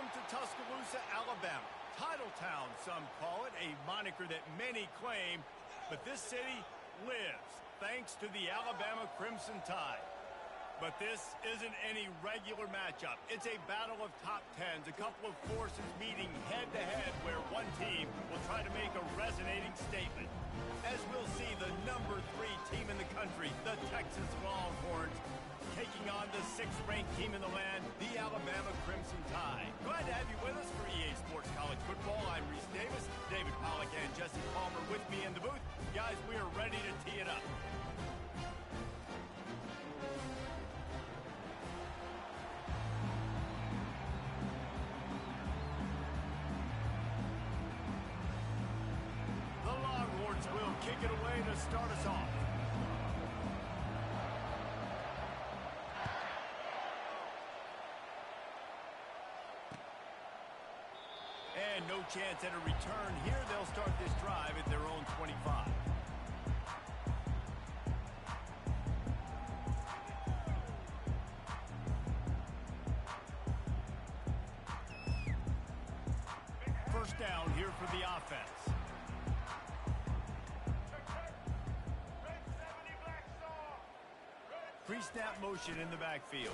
Welcome to Tuscaloosa, Alabama. Titletown, some call it, a moniker that many claim, but this city lives thanks to the Alabama Crimson Tide. But this isn't any regular matchup. It's a battle of top tens, a couple of forces meeting head-to-head where one team will try to make a resonating statement. As we'll see, the number 3 team in the country, the Texas Longhorns, taking on the 6th-ranked team in the land, the Alabama Crimson Tide. Glad to have you with us for EA Sports College Football. I'm Reese Davis, David Pollack and Jesse Palmer with me in the booth. Guys, we are ready to tee it up. The Longhorns will kick it away to start us off. And no chance at a return here. They'll start this drive at their own 25. First down here for the offense. Pre-snap motion in the backfield.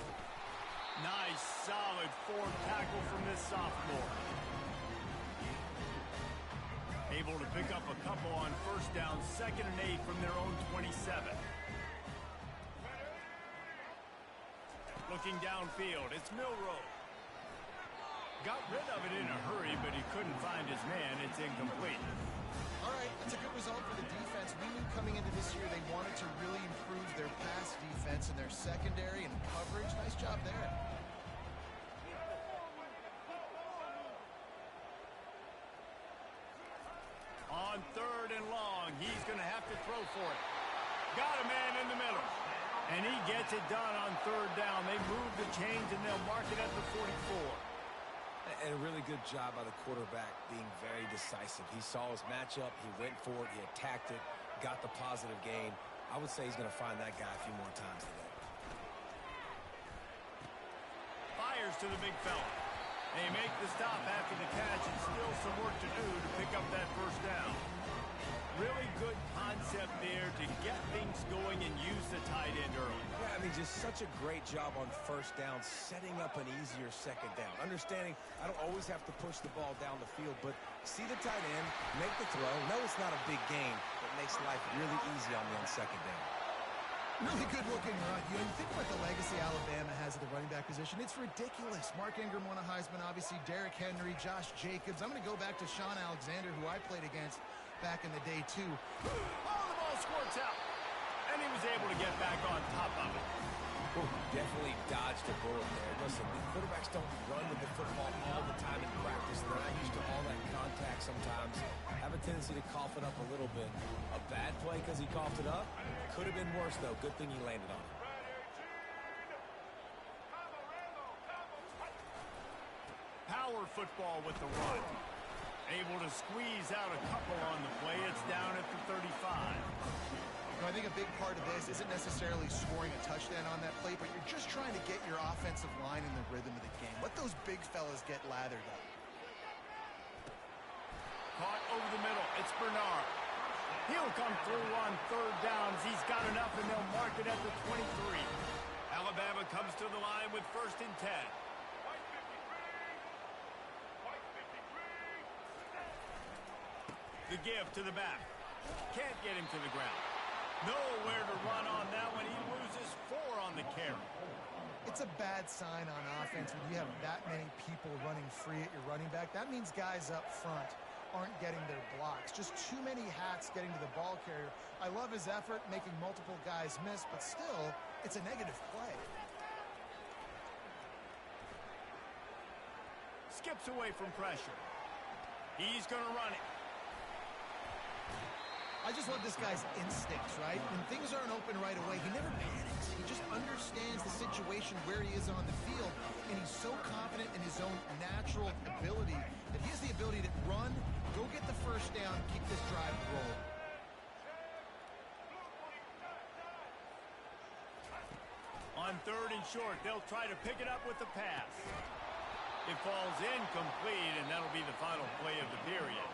Nice, solid forward tackle from this sophomore. Able to pick up a couple on first down, 2nd and 8 from their own 27. Looking downfield, it's Milroe. Got rid of it in a hurry, but he couldn't find his man. It's incomplete. All right, it's a good result for the defense. We knew coming into this year they wanted to really improve their pass defense and their secondary and coverage. Nice job there. On 3rd and long, he's going to have to throw for it. Got a man in the middle. And he gets it done on 3rd down. They move the chains and they'll mark it at the 44. And a really good job by the quarterback being very decisive. He saw his matchup, he went for it, he attacked it, got the positive gain. I would say he's going to find that guy a few more times today. Fires to the big fella. They make the stop after the catch and still some work to do to pick up that first down. Really good concept there to get things going and use the tight end early. Yeah, I mean, just such a great job on first down, setting up an easier 2nd down. Understanding I don't always have to push the ball down the field, but see the tight end, make the throw. No, it's not a big gain, but makes life really easy on me on 2nd down. Really good looking run. You think about the legacy Alabama has at the running back position. It's ridiculous. Mark Ingram won a Heisman, obviously Derrick Henry, Josh Jacobs. I'm going to go back to Sean Alexander, who I played against back in the day, too. Oh, the ball squirts out. And he was able to get back on top of it. Ooh, definitely dodged a bullet there. Listen, the quarterbacks don't run with the football all the time in practice. They're not used to all that contact sometimes. Have a tendency to cough it up a little bit. A bad play because he coughed it up? Could have been worse, though. Good thing he landed on it. Power football with the run. Able to squeeze out a couple on the play. It's down at the 35. I think a big part of this isn't necessarily scoring a touchdown on that play, but you're just trying to get your offensive line in the rhythm of the game. Let those big fellas get lathered up. Caught over the middle. It's Bernard. He'll come through on 3rd downs. He's got enough, and they'll mark it at the 23. Alabama comes to the line with 1st and 10. The give to the back. Can't get him to the ground. Nowhere to run on that one. He loses 4 on the carry. It's a bad sign on offense when you have that many people running free at your running back. That means guys up front aren't getting their blocks. Just too many hats getting to the ball carrier. I love his effort, making multiple guys miss, but still, it's a negative play. Skips away from pressure. He's going to run it. I just love this guy's instincts, right? When things aren't open right away, he never panics. He just understands the situation where he is on the field, and he's so confident in his own natural ability that he has the ability to run, go get the first down, keep this drive rolling. On 3rd and short, they'll try to pick it up with the pass. It falls incomplete, and that'll be the final play of the period.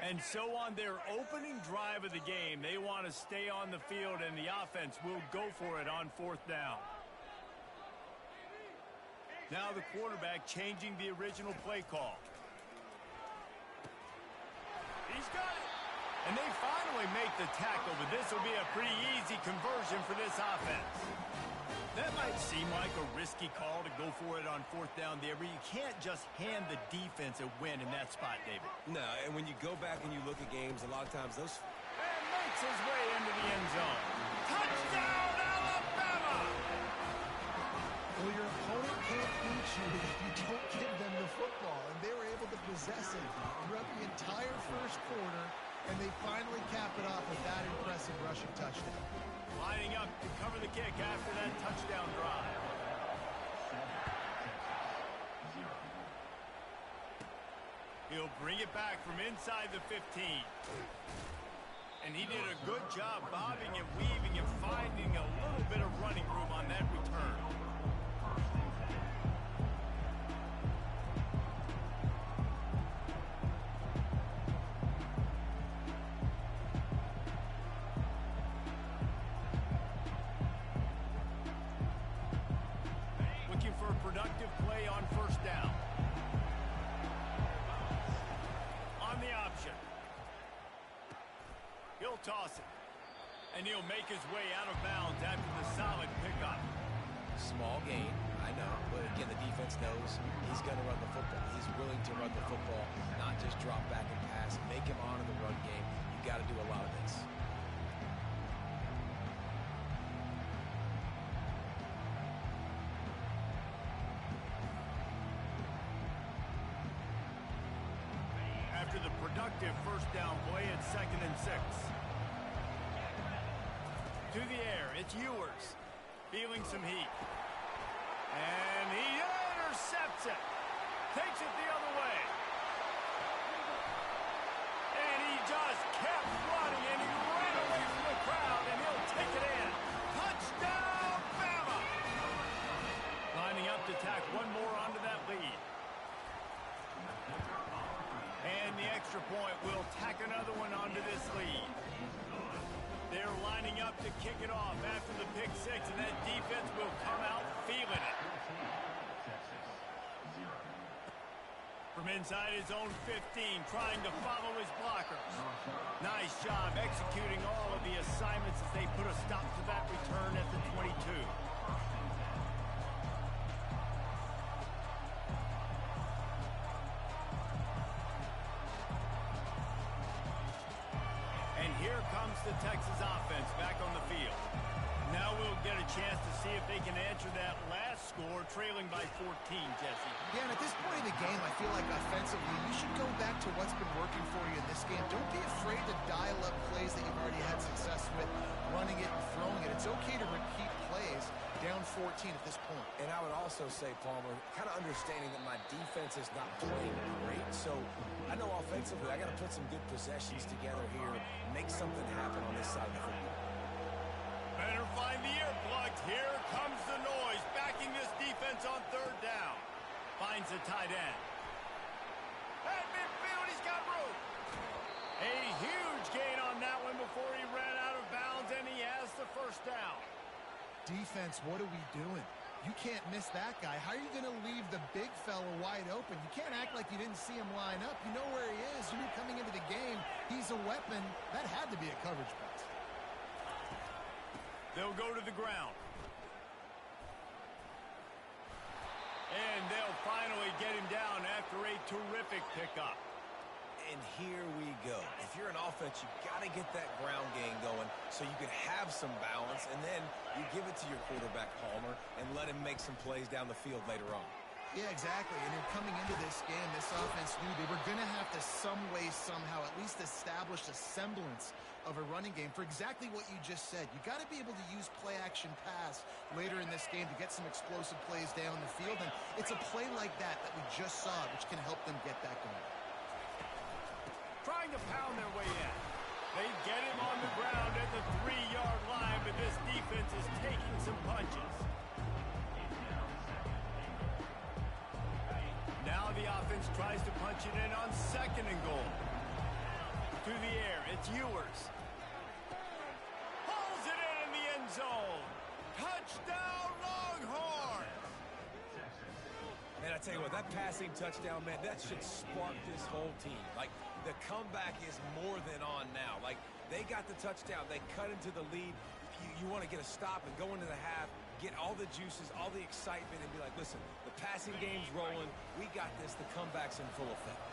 And so on their opening drive of the game, they want to stay on the field, and the offense will go for it on 4th down. Now the quarterback changing the original play call. He's got it. And they finally make the tackle, but this will be a pretty easy conversion for this offense. That might seem like a risky call to go for it on 4th down there, but you can't just hand the defense a win in that spot, David. No, and when you go back and you look at games, a lot of times those... And makes his way into the end zone. Touchdown, Alabama! Well, your opponent can't beat you if you don't give them the football, and they were able to possess it throughout the entire first quarter, and they finally cap it off with that impressive rushing touchdown. Lining up to cover the kick after that touchdown drive. He'll bring it back from inside the 15. And he did a good job bobbing and weaving and finding a little bit of running room on that return. Productive play on 1st down. On the option. He'll toss it. And he'll make his way out of bounds after the solid pickup. Small gain, I know. But again, the defense knows he's going to run the football. He's willing to run the football, not just drop back and pass. Make him honor the run game. You got to do a lot of this. After the productive 1st down play at 2nd and 6. To the air, it's Ewers. Feeling some heat. And he intercepts it. Takes it the other way. And he just kept running, and he ran away from the crowd, and he'll take it in. Touchdown, Bama! Lining up to tack one more onto that lead. And the extra point will tack another one onto this lead. They're lining up to kick it off after the pick 6, and that defense will come out feeling it. From inside his own 15, trying to follow his blockers. Nice job executing all of the assignments as they put a stop to that return at the 22. Here comes the Texas offense back on the field. Now we'll get a chance to see if they can answer that last score, trailing by 14, Jesse. Yeah, and at this point in the game, I feel like offensively, you should go back to what's been working for you in this game. Don't be afraid to dial up plays that you've already had success with, running it and throwing it. It's okay to repeat plays down 14 at this point. And I would also say, Palmer, kind of understanding that my defense is not playing great, so I know offensively I got to put some good possessions together here, make something happen on this side of the football. Better find the earplugs. Here comes the noise, backing this defense on 3rd down. Finds the tight end. At midfield, he's got room. A huge gain on that one before he ran out of bounds, and he has the 1st down. Defense, what are we doing? You can't miss that guy. How are you going to leave the big fella wide open? You can't act like you didn't see him line up. You know where he is. You knew coming into the game he's a weapon. That had to be a coverage pass. They'll go to the ground. And they'll finally get him down after a terrific pickup. And here we go. If you're an offense, you got to get that ground game going so you can have some balance, and then you give it to your quarterback, Palmer, and let him make some plays down the field later on. Yeah, exactly. And then coming into this game, this offense knew they were going to have to some way, somehow, at least establish a semblance of a running game for exactly what you just said. You got to be able to use play-action pass later in this game to get some explosive plays down the field. And it's a play like that that we just saw, which can help them get that going. Trying to pound their way in. They get him on the ground at the 3-yard line, but this defense is taking some punches. Now the offense tries to punch it in on 2nd and goal. To the air, it's Ewers. Pulls it in the end zone. Touchdown, Longhorns! Man, I tell you what, that passing touchdown, man, that should spark this whole team. Like, the comeback is more than on now. Like, they got the touchdown. They cut into the lead. You want to get a stop and go into the half, get all the juices, all the excitement, and be like, listen, the passing game's rolling. We got this. The comeback's in full effect.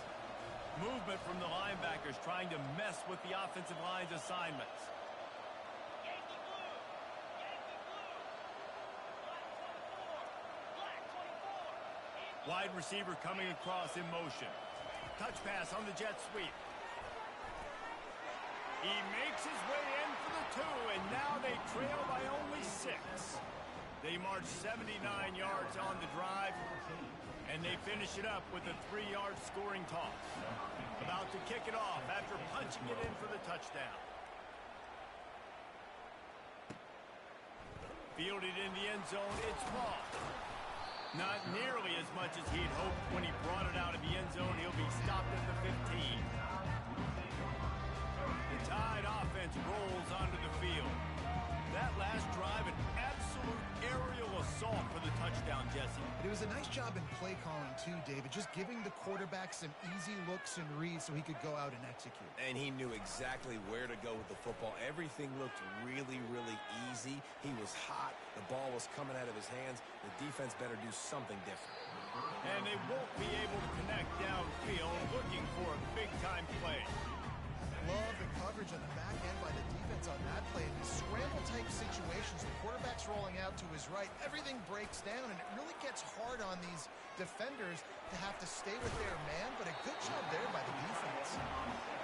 Movement from the linebackers trying to mess with the offensive line's assignments. Wide receiver coming across in motion. Touch pass on the jet sweep. He makes his way in for the 2, and now they trail by only 6. They march 79 yards on the drive, and they finish it up with a 3-yard scoring toss. About to kick it off after punching it in for the touchdown. Fielded in the end zone, it's Paul. Not nearly as much as he'd hoped when he brought it out of the end zone. He'll be stopped at the 15. The Tide offense rolls onto the field. That last drive, an absolute aerial assault for the touchdown, Jesse. But it was a nice job in play calling, too, David. Just giving the quarterback some easy looks and reads so he could go out and execute. And he knew exactly where to go with the football. Everything looked really, really easy. He was hot. The ball was coming out of his hands. The defense better do something different. And they won't be able to connect downfield, looking for a big-time play. Love the coverage on the back end by the defense on that play. In these scramble-type situations, the quarterback's rolling out to his right. Everything breaks down, and it really gets hard on these defenders to have to stay with their man, but a good job there by the defense.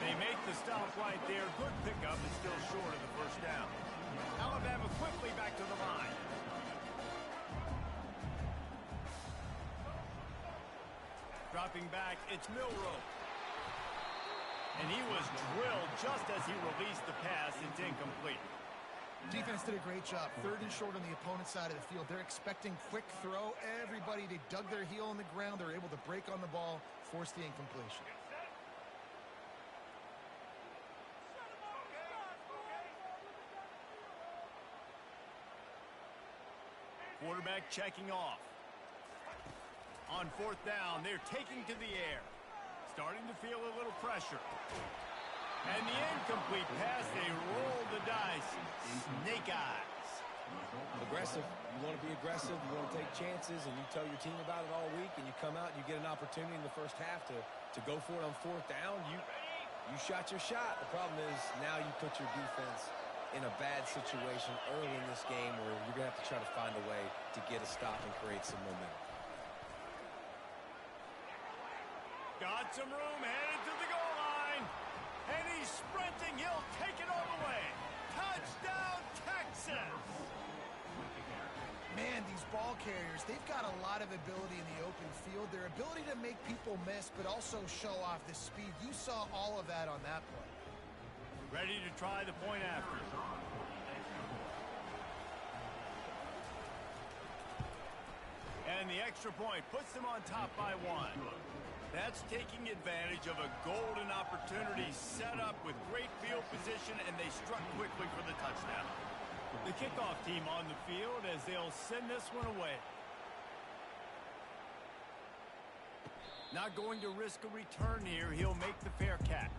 They make the stop right there. Good pickup is still short of the first down. Alabama quickly back to the line. Dropping back, it's Milroe. And he was drilled just as he released the pass. It's incomplete. Defense did a great job. 3rd and short on the opponent's side of the field. They're expecting quick throw. Everybody, they dug their heel on the ground. They're able to break on the ball, force the incompletion. Quarterback checking off. On 4th down, they're taking to the air. Starting to feel a little pressure. And the incomplete pass, they roll the dice. Snake eyes. Aggressive. You want to be aggressive. You want to take chances, and you tell your team about it all week, and you come out and you get an opportunity in the first half to go for it on 4th down. You shot your shot. The problem is now you put your defense in a bad situation early in this game where you're going to have to try to find a way to get a stop and create some momentum. Got some room, headed to the goal line. And he's sprinting. He'll take it all the way. Touchdown, Texas! Man, these ball carriers, they've got a lot of ability in the open field. Their ability to make people miss, but also show off the speed. You saw all of that on that play. Ready to try the point after. And the extra point puts them on top by 1. That's taking advantage of a golden opportunity set up with great field position, and they struck quickly for the touchdown. The kickoff team on the field as they'll send this one away. Not going to risk a return here. He'll make the fair catch.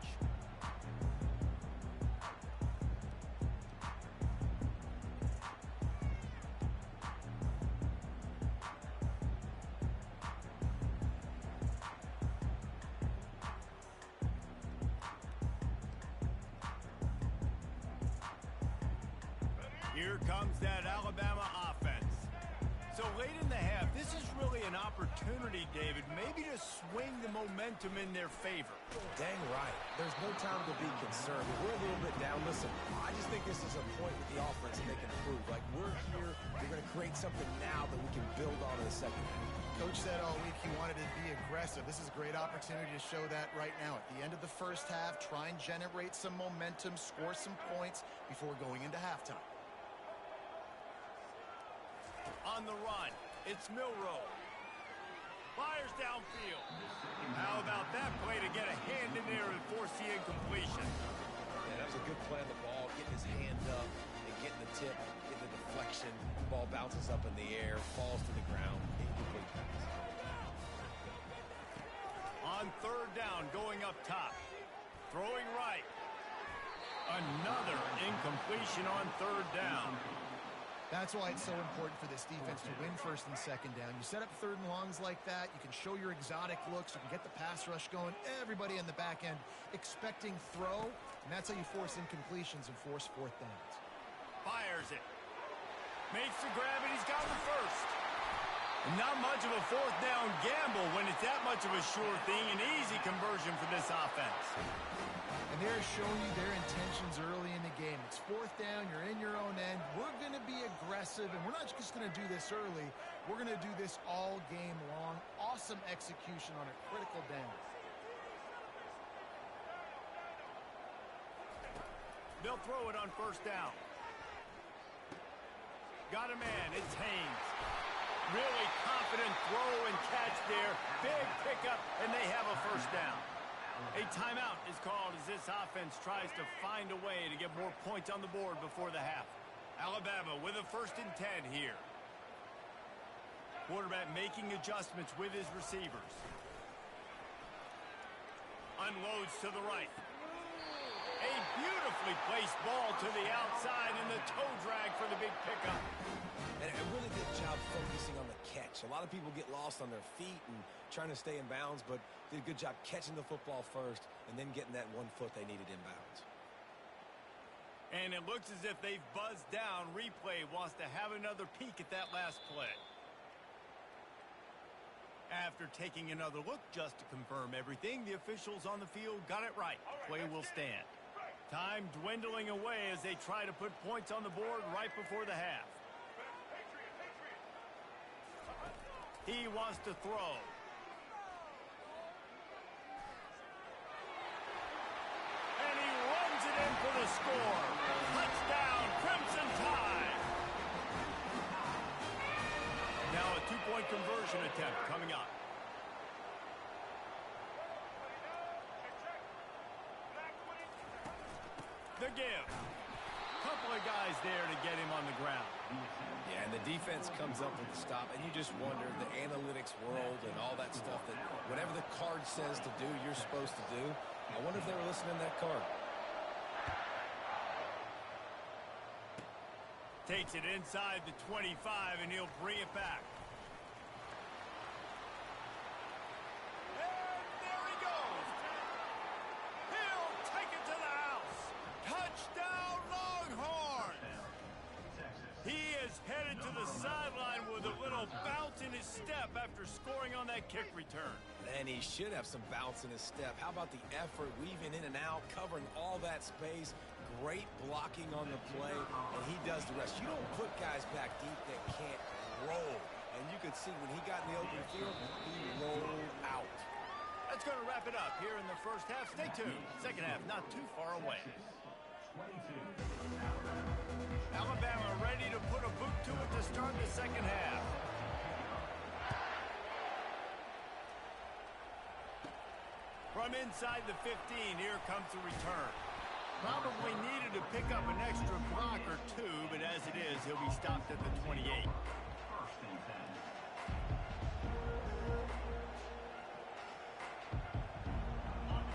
Here comes that Alabama offense. So late in the half, this is really an opportunity, David, maybe to swing the momentum in their favor. Dang right. There's no time to be concerned. If we're a little bit down, listen, I just think this is a point with the offense that they can improve. Like, we're here, we're going to create something now that we can build on in the second half. Coach said all week he wanted to be aggressive. This is a great opportunity to show that right now. At the end of the first half, try and generate some momentum, score some points before going into halftime. On the run, it's Milroe. Fires downfield. How about that play to get a hand in there and force the incompletion? Yeah, that was a good play on the ball, getting his hand up and getting the tip, getting the deflection. The ball bounces up in the air, falls to the ground. Incomplete pass. On third down, going up top. Throwing right. Another incompletion on third down. That's why it's so important for this defense to win first and second down. You set up third and longs like that, you can show your exotic looks, you can get the pass rush going, everybody in the back end expecting throw, and that's how you force incompletions and force fourth downs. Fires it. Makes the grab, and he's got the first. Not much of a fourth down gamble when it's that much of a sure thing, an easy conversion for this offense. And they're showing you their intentions early in the game. It's fourth down, you're in your own end. We're going to be aggressive, and we're not just going to do this early. We're going to do this all game long. Awesome execution on a critical down. They'll throw it on first down. Got a man, it's Haynes. Really confident throw and catch there. Big pickup, and they have a first down. A timeout is called as this offense tries to find a way to get more points on the board before the half. Alabama with a 1st and 10 here. Quarterback making adjustments with his receivers. Unloads to the right. A beautifully placed ball to the outside and the toe drag for the big pickup. And a really good job focusing on the catch. A lot of people get lost on their feet and trying to stay in bounds, but did a good job catching the football first and then getting that 1 foot they needed inbounds. And it looks as if they've buzzed down. Replay wants to have another peek at that last play. After taking another look just to confirm everything, the officials on the field got it right. Play will stand. Time dwindling away as they try to put points on the board right before the half. He wants to throw. And he runs it in for the score. Touchdown, Crimson Tide. Now a 2-point conversion attempt coming up. The give. Couple of guys there to get him on the ground. Yeah, and the defense comes up with the stop, and you just wonder, the analytics world and all that stuff, that whatever the card says to do, you're supposed to do. I wonder if they were listening to that card. Takes it inside the 25, and he'll bring it back. And there he goes. He'll take it to the house. Touchdown, Longhorns. He is headed to the sideline with a little bounce in his step after scoring on that kick return. And he should have some bounce in his step. How about the effort, weaving in and out, covering all that space. Great blocking on the play, and he does the rest. You don't put guys back deep that can't roll. And you could see when he got in the open field, he rolled out. That's going to wrap it up here in the first half. Stay tuned. Second half not too far away. Alabama ready to put a boot to it to start the second half. From inside the 15, here comes the return. Probably needed to pick up an extra block or two, but as it is, he'll be stopped at the 28.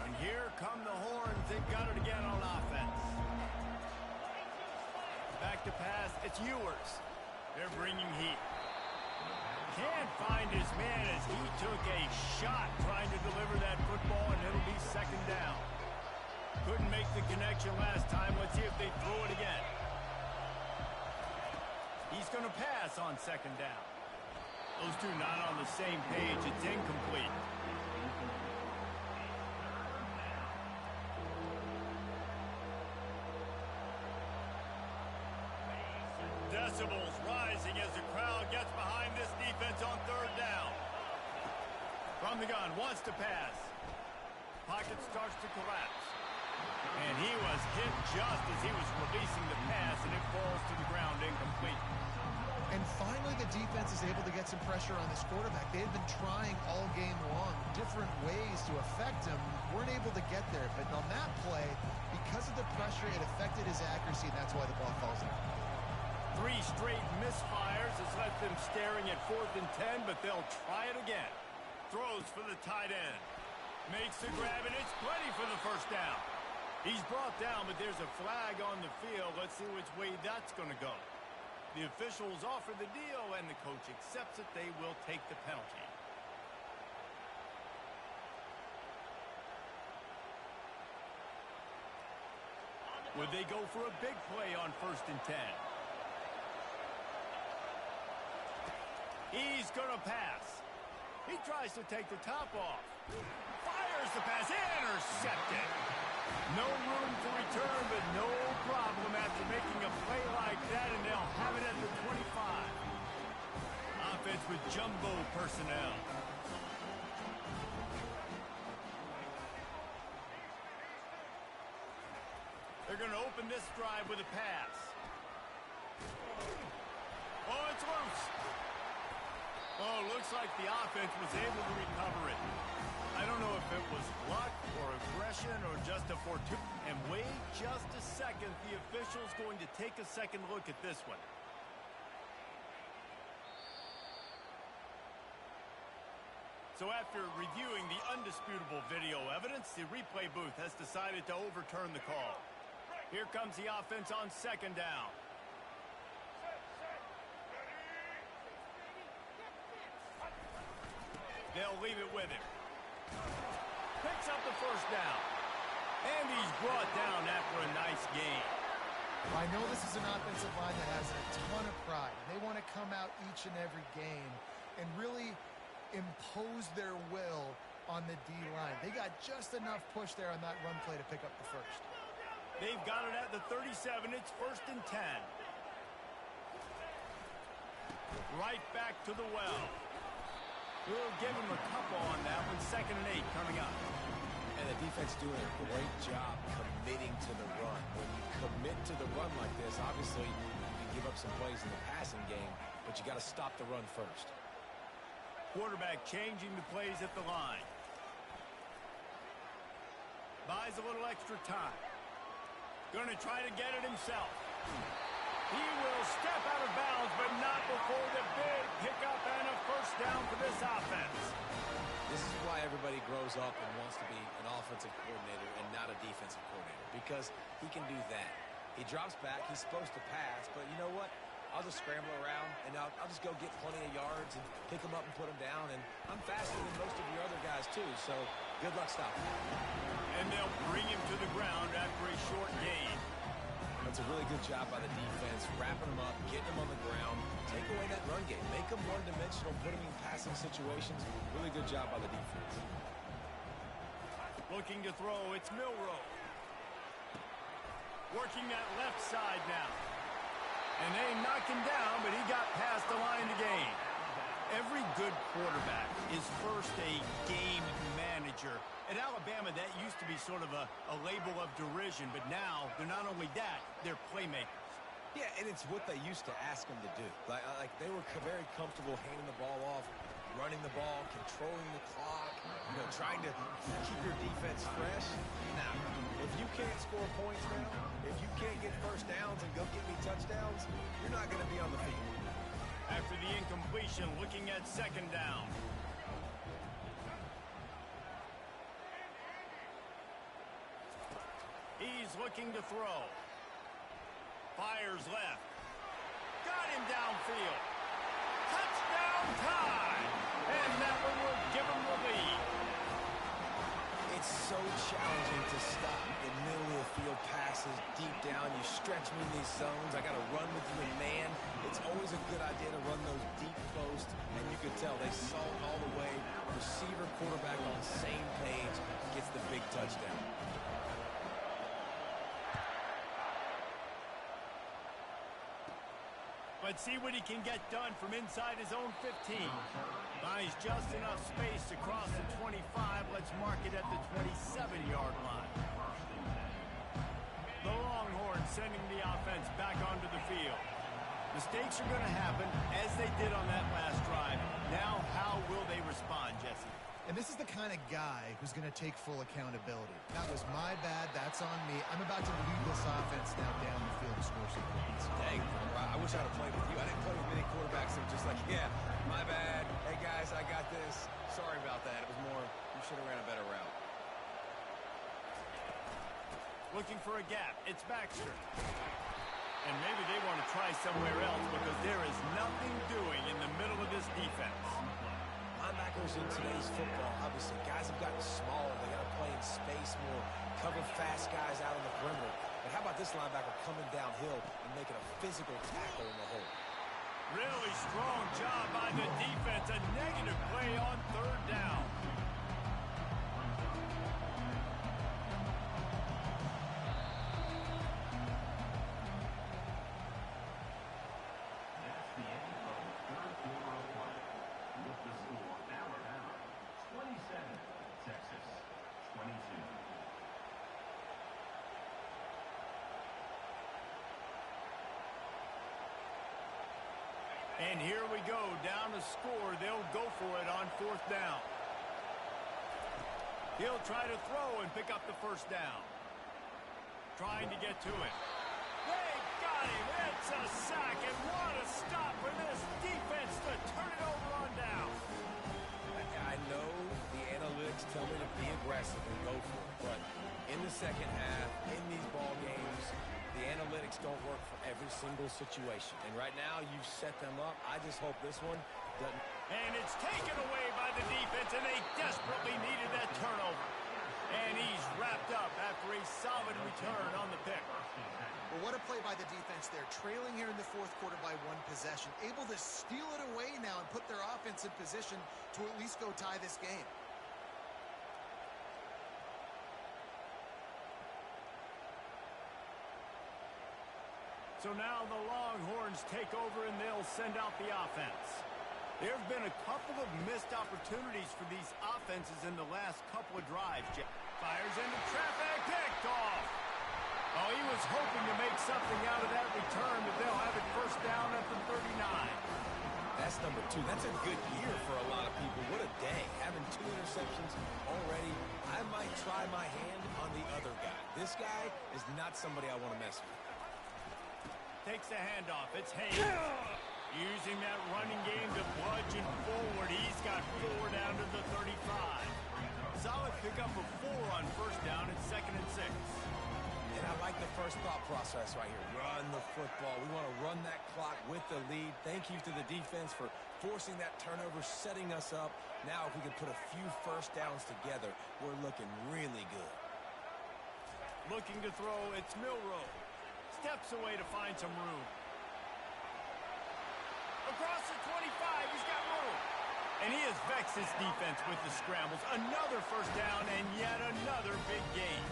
And here come the Horns. They've got it again on offense. Back to pass. It's Ewers. They're bringing heat. Can't find his man as he took a shot trying to deliver that football, and it'll be second down. Couldn't make the connection last time. Let's see if they throw it again. He's going to pass on second down. Those two not on the same page. It's incomplete. Decibels rising as the crowd gets behind this defense on third down. From the gun, wants to pass. Pocket starts to collapse. And he was hit just as he was releasing the pass, and it falls to the ground incomplete. And finally, the defense is able to get some pressure on this quarterback. They had been trying all game long, different ways to affect him, weren't able to get there. But on that play, because of the pressure, it affected his accuracy, and that's why the ball falls out. 3 straight misfires has left them staring at 4th and 10, but they'll try it again. Throws for the tight end. Makes the grab, and it's plenty for the first down. He's brought down, but there's a flag on the field. Let's see which way that's going to go. The officials offer the deal, and the coach accepts it. They will take the penalty. Would they go for a big play on 1st and 10? He's going to pass. He tries to take the top off. Fires the pass. Intercepted. No room to return, but no problem after making a play like that, and they'll have it at the 25. Offense with jumbo personnel. They're going to open this drive with a pass. Oh, it's loose. Oh, looks like the offense was able to recover it. I don't know if it was luck or aggression or just a fortuity. And wait just a second. The official's going to take a second look at this one. So after reviewing the undisputable video evidence, the replay booth has decided to overturn the call. Here comes the offense on 2nd down. They'll leave it with him. Picks up the first down. And he's brought down after a nice gain. I know this is an offensive line that has a ton of pride. They want to come out each and every game and really impose their will on the D-line. They got just enough push there on that run play to pick up the first. They've got it at the 37. It's 1st and 10. Right back to the well. We'll give him a couple on that one. 2nd and 8 coming up. And the defense doing a great job committing to the run. When you commit to the run like this, obviously you can give up some plays in the passing game, but you got to stop the run first. Quarterback changing the plays at the line. Buys a little extra time. Going to try to get it himself. He will step out of bounds, but not before the big pickup and a first down for this offense. This is why everybody grows up and wants to be an offensive coordinator and not a defensive coordinator, because he can do that. He drops back. He's supposed to pass, but you know what? I'll just scramble around, and I'll just go get plenty of yards and pick them up and put them down, and I'm faster than most of your other guys, too, so good luck stopping. And they'll bring him to the ground after a short gain. That's a really good job by the defense, wrapping them up, getting them on the ground, take away that run game, make them one-dimensional, put them in passing situations. Really good job by the defense. Looking to throw, it's Milroe. Working that left side now. And they knocked him down, but he got past the line to gain. Every good quarterback is first a game manager. At Alabama, that used to be sort of a label of derision, but now they're not only that, they're playmakers. Yeah, and it's what they used to ask them to do. Like they were very comfortable handing the ball off, running the ball, controlling the clock, trying to keep your defense fresh. Now, if you can't score points now, if you can't get first downs and go get me touchdowns, you're not going to be on the field. After the incompletion, looking at 2nd down. He's looking to throw. Fires left. Got him downfield. Touchdown time! And that one will give him the lead. It's so challenging to stop the middle of the field passes deep down. You you stretch me in these zones. I got to run with you in man. It's always a good idea to run those deep posts, and you can tell they saw it all the way. Receiver, quarterback on the same page, gets the big touchdown. Let's see what he can get done from inside his own 15. Finds just enough space to cross the 25. Let's mark it at the 27-yard line. The Longhorns sending the offense back onto the field. Mistakes are going to happen, as they did on that last drive. Now, how will they respond, Jesse? And this is the kind of guy who's going to take full accountability. That was my bad. That's on me. I'm about to lead this offense now down the field to score some points. Dang, I wish I'd have played with you. I didn't play with many quarterbacks that were just like, yeah, my bad. Hey, guys, I got this. Sorry about that. It was more, you should have ran a better route. Looking for a gap. It's Baxter. And maybe they want to try somewhere else because there is nothing doing in the middle of this defense. Linebackers in today's football, obviously, guys have gotten smaller. They got to play in space more, cover fast guys out on the perimeter. But how about this linebacker coming downhill and making a physical tackle in the hole? Really strong job by the defense. A negative play on third down. And here we go, down to score. They'll go for it on fourth down. He'll try to throw and pick up the first down. Trying to get to it. They got him. It's a sack, and what a stop for this defense to turn it over on down. I know the analytics tell me to be aggressive and go for it, but in the second half, in these ball games, the analytics don't work for every single situation. And right now, you've set them up. I just hope this one doesn't. And it's taken away by the defense, and they desperately needed that turnover. And he's wrapped up after a solid return on the pick. Well, what a play by the defense there. Trailing here in the fourth quarter by one possession. Able to steal it away now and put their offense in position to at least go tie this game. So now the Longhorns take over and they'll send out the offense. There have been a couple of missed opportunities for these offenses in the last couple of drives. Fires into traffic, picked off. Oh, he was hoping to make something out of that return, but they'll have it first down at the 39. That's number 2. That's a good year for a lot of people. What a day. Having 2 interceptions already. I might try my hand on the other guy. This guy is not somebody I want to mess with. Takes the handoff. It's Hayes. Using that running game to bludgeon forward. He's got 4 down to the 35. Solid pickup of 4 on first down. It's 2nd and 6. And I like the first thought process right here. Run the football. We want to run that clock with the lead. Thank you to the defense for forcing that turnover, setting us up. Now if we can put a few first downs together, we're looking really good. Looking to throw. It's Milroe. Steps away to find some room. Across the 25, he's got room. And he has vexed his defense with the scrambles. Another first down and yet another big gain.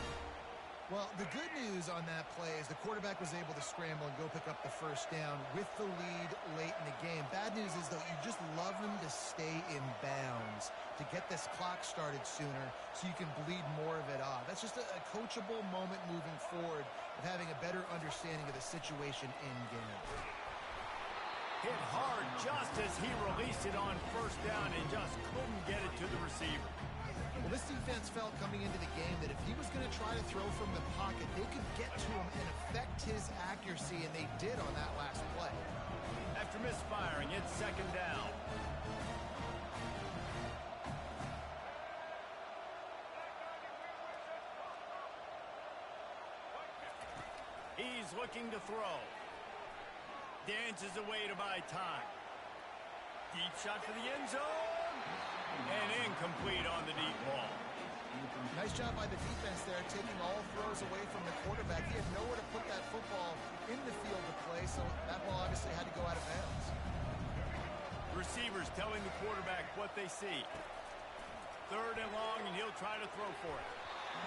Well, the good news on that play is the quarterback was able to scramble and go pick up the first down with the lead late in the game. Bad news is, though, you just love him to stay in bounds to get this clock started sooner so you can bleed more of it off. That's just a coachable moment moving forward of having a better understanding of the situation in game. Hit hard just as he released it on first down and just couldn't get it to the receiver. Well, this defense felt coming into the game that if he was going to try to throw from the pocket, they could get to him and affect his accuracy, and they did on that last play. After misfiring, it's 2nd down. He's looking to throw. Dances away to buy time. Deep shot for the end zone. And incomplete on the deep ball. Nice job by the defense there, taking all throws away from the quarterback. He had nowhere to put that football in the field to play, so that ball obviously had to go out of bounds. Receivers telling the quarterback what they see. 3rd and long, and he'll try to throw for it.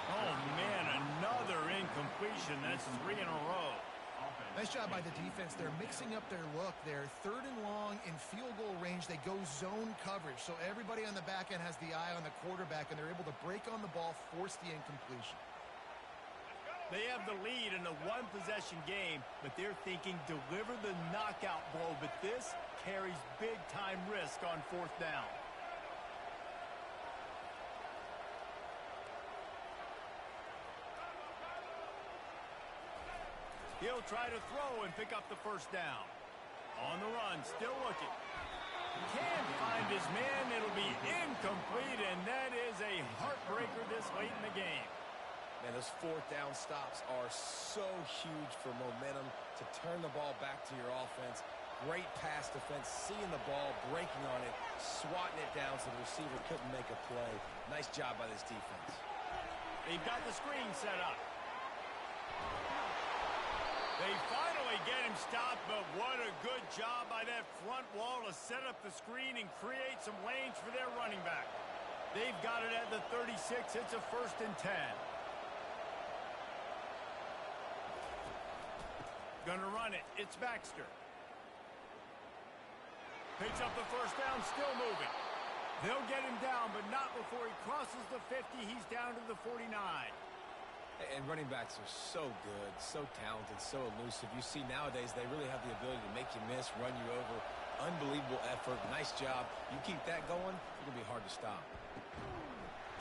Oh, man, another incompletion. That's 3 in a row. Nice job by the defense. They're mixing up their look there. 3rd and long in field goal range. They go zone coverage. So everybody on the back end has the eye on the quarterback, and they're able to break on the ball, force the incompletion. They have the lead in a one-possession game, but they're thinking deliver the knockout blow. But this carries big-time risk on 4th down. He'll try to throw and pick up the 1st down. On the run, still looking. Can't find his man. It'll be incomplete, and that is a heartbreaker this late in the game. Man, those 4th down stops are so huge for momentum to turn the ball back to your offense. Great pass defense, seeing the ball, breaking on it, swatting it down so the receiver couldn't make a play. Nice job by this defense. They've got the screen set up. They finally get him stopped, but what a good job by that front wall to set up the screen and create some lanes for their running back. They've got it at the 36. It's a 1st and 10. Gonna run it. It's Baxter. Picks up the 1st down, still moving. They'll get him down, but not before he crosses the 50. He's down to the 49. And running backs are so good, so talented, so elusive. You see nowadays they really have the ability to make you miss, run you over. Unbelievable effort. Nice job. You keep that going, it's going to be hard to stop.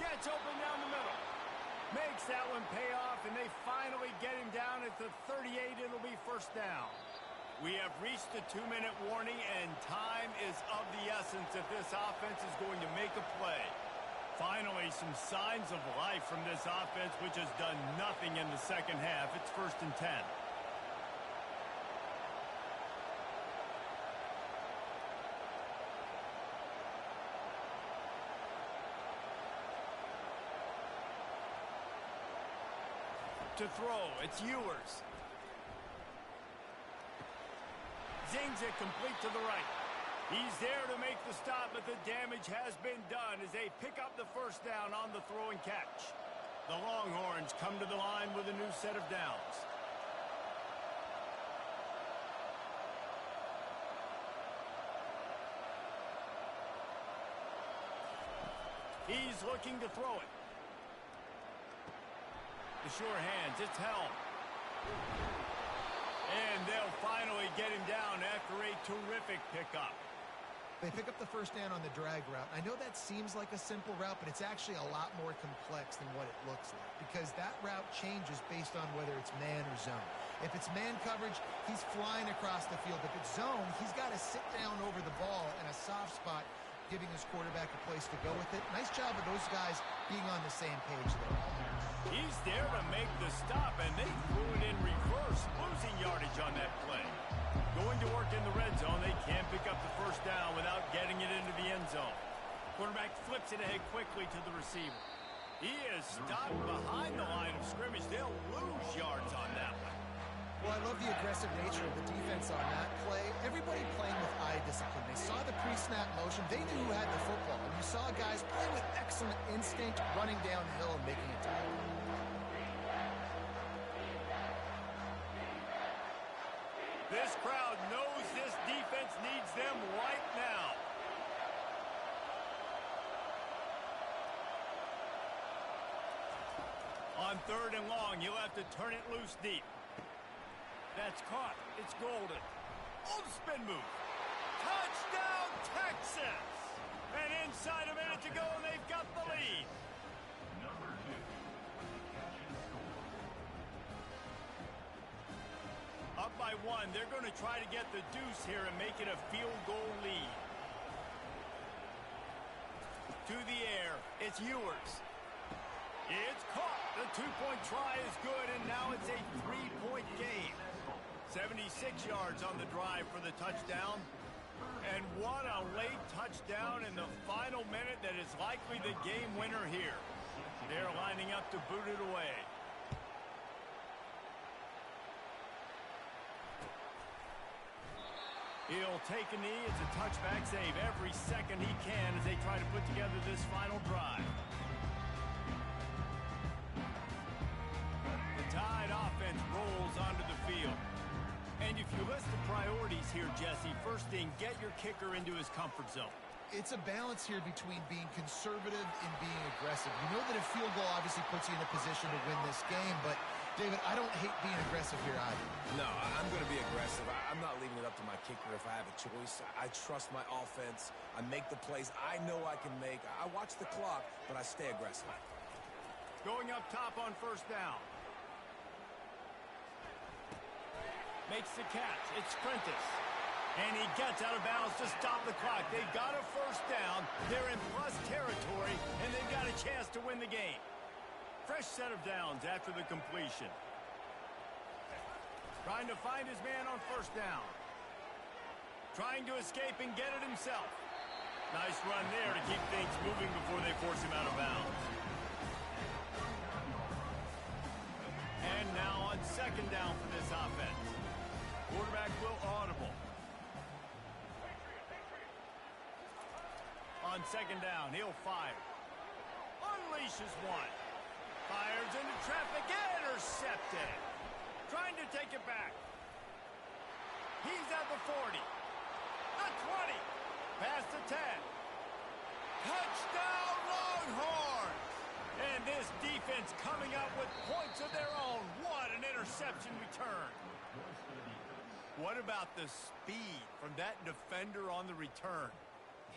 Gets open down the middle. Makes that one pay off, and they finally get him down at the 38. It'll be 1st down. We have reached the 2-minute warning, and time is of the essence if this offense is going to make a play. Finally, some signs of life from this offense, which has done nothing in the 2nd half. It's 1st and 10. To throw, it's Ewers. Zings it complete to the right. He's there to make the stop, but the damage has been done as they pick up the 1st down on the throw and catch. The Longhorns come to the line with a new set of downs. He's looking to throw it. The sure hands, it's Helm. And they'll finally get him down after a terrific pickup. They pick up the 1st down on the drag route. I know that seems like a simple route, but it's actually a lot more complex than what it looks like because that route changes based on whether it's man or zone. If it's man coverage, he's flying across the field. If it's zone, he's got to sit down over the ball in a soft spot, giving his quarterback a place to go with it. Nice job of those guys being on the same page there. He's there to make the stop, and they threw it in reverse, losing yardage on that play. Going to work in the red zone, they can't pick up the 1st down without getting it into the end zone. Quarterback flips it ahead quickly to the receiver. He is stopped behind the line of scrimmage. They'll lose yards on that one. Well, I love the aggressive nature of the defense on that play. Everybody playing with eye discipline. They saw the pre-snap motion. They knew who had the football. And you saw guys playing with excellent instinct, running downhill and making a tackle. This crowd knows this defense needs them right now. On 3rd and long, he'll have to turn it loose deep. That's caught. It's Golden. Oh, the spin move. Touchdown, Texas! And inside a minute to go, and they've got the lead. Up by 1. They're going to try to get the deuce here and make it a field goal lead. To the air. It's Ewers. It's caught. The 2-point try is good, and now it's a 3-point game. 76 yards on the drive for the touchdown. And what a late touchdown in the final minute that is likely the game winner here. They're lining up to boot it away. He'll take a knee. It's a touchback save every second he can as they try to put together this final drive. The Tide offense rolls onto the field. And if you list the priorities here, Jesse, first thing, get your kicker into his comfort zone. It's a balance here between being conservative and being aggressive. You know that a field goal obviously puts you in a position to win this game, but, David, I don't hate being aggressive here either. No, I'm going to be aggressive. I'm not leaving it up to my kicker if I have a choice. I trust my offense. I make the plays I know I can make. I watch the clock, but I stay aggressive. Going up top on first down. Makes the catch. It's Prentice. And he gets out of bounds to stop the clock. They've got a first down. They're in plus territory, and they've got a chance to win the game. Fresh set of downs after the completion. Trying to find his man on first down. Trying to escape and get it himself. Nice run there to keep things moving before they force him out of bounds. And now on second down for this offense. Quarterback will audible. On second down, he'll fire. Unleashes one. Fires into traffic. Intercepted. Trying to take it back. He's at the 40. The 20. Past the 10. Touchdown Longhorns! And this defense coming up with points of their own. What an interception return. What about the speed from that defender on the return?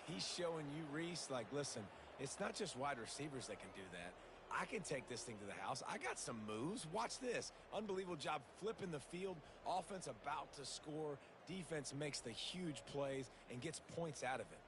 He's showing you, Reese, like, listen, it's not just wide receivers that can do that. I can take this thing to the house. I got some moves. Watch this. Unbelievable job flipping the field. Offense about to score. Defense makes the huge plays and gets points out of it.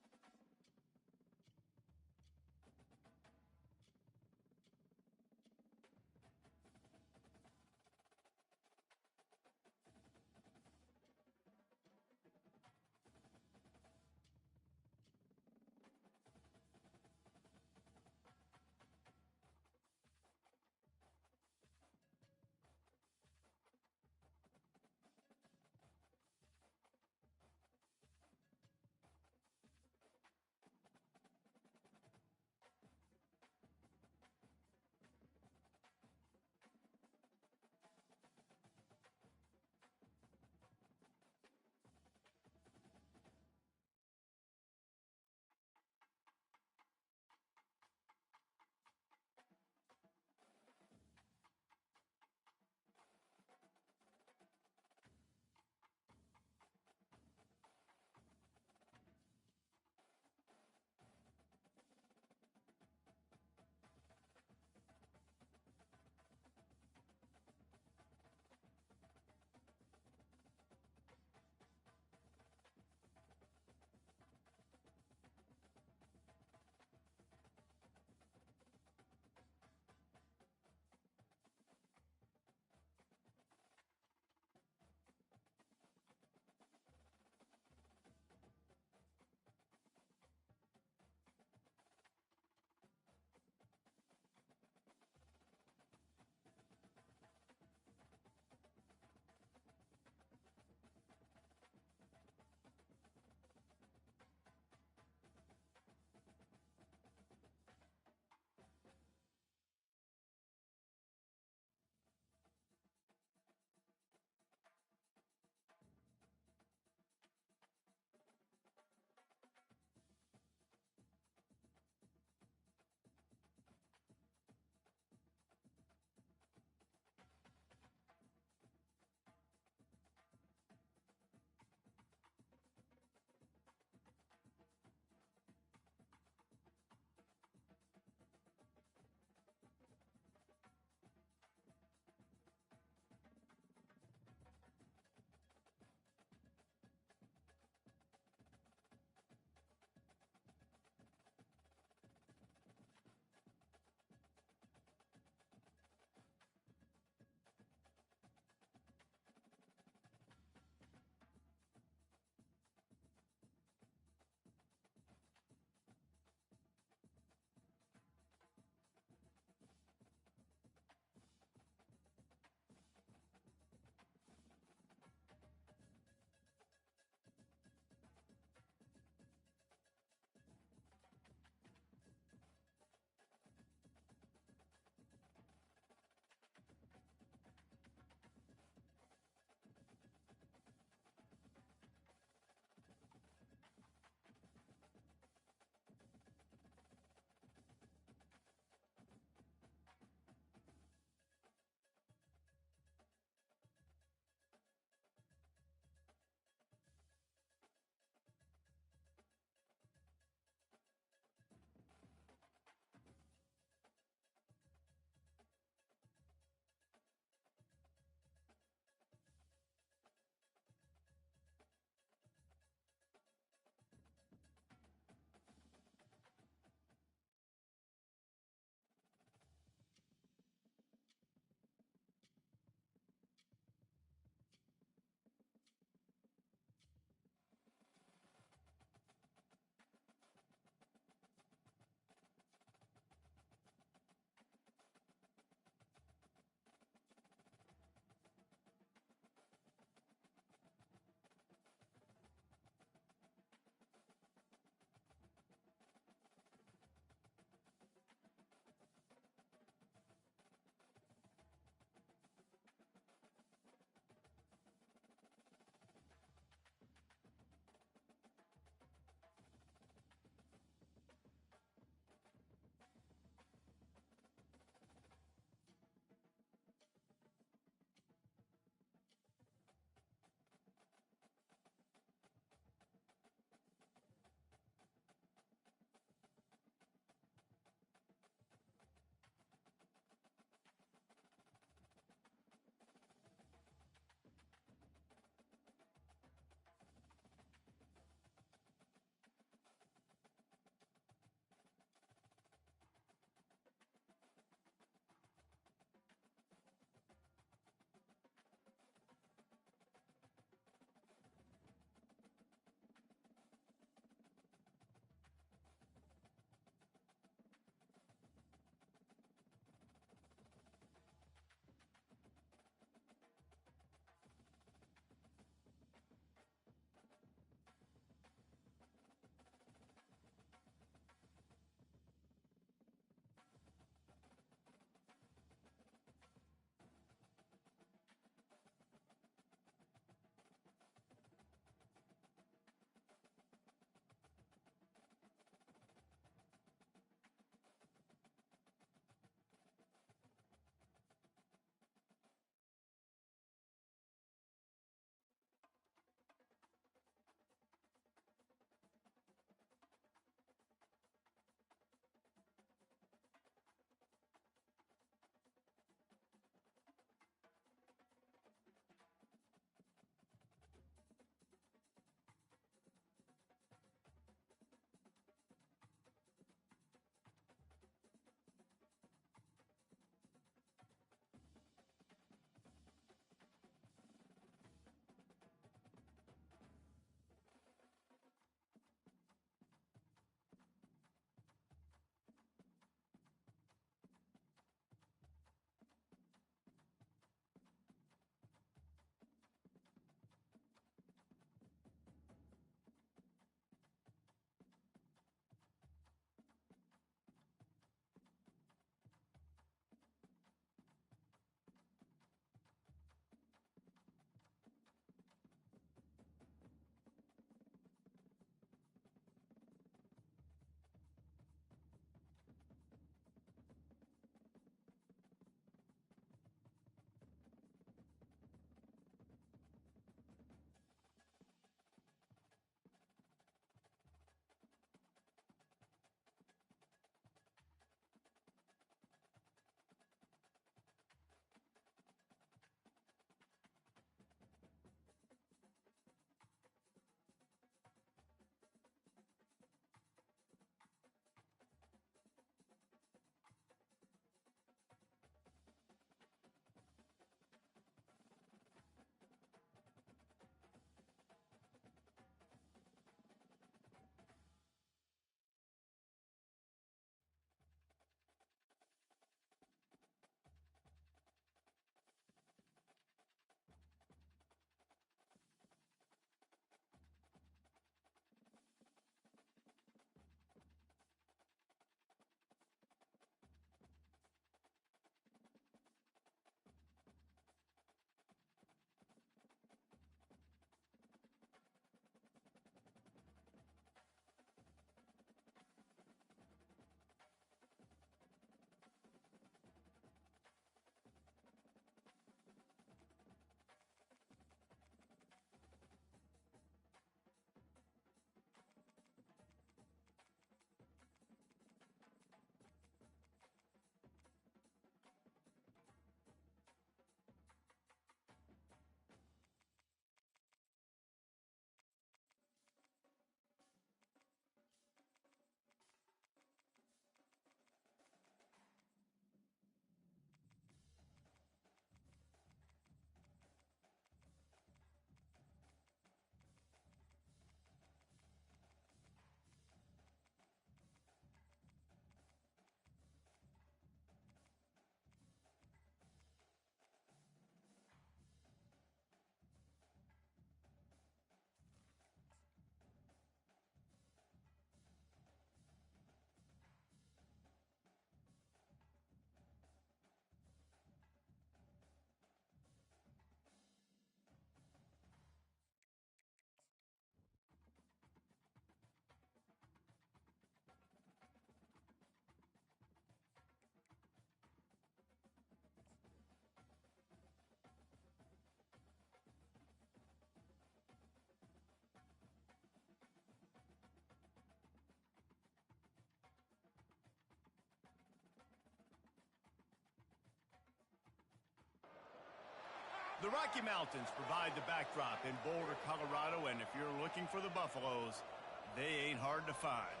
The Rocky Mountains provide the backdrop in Boulder, Colorado, and if you're looking for the Buffaloes, they ain't hard to find.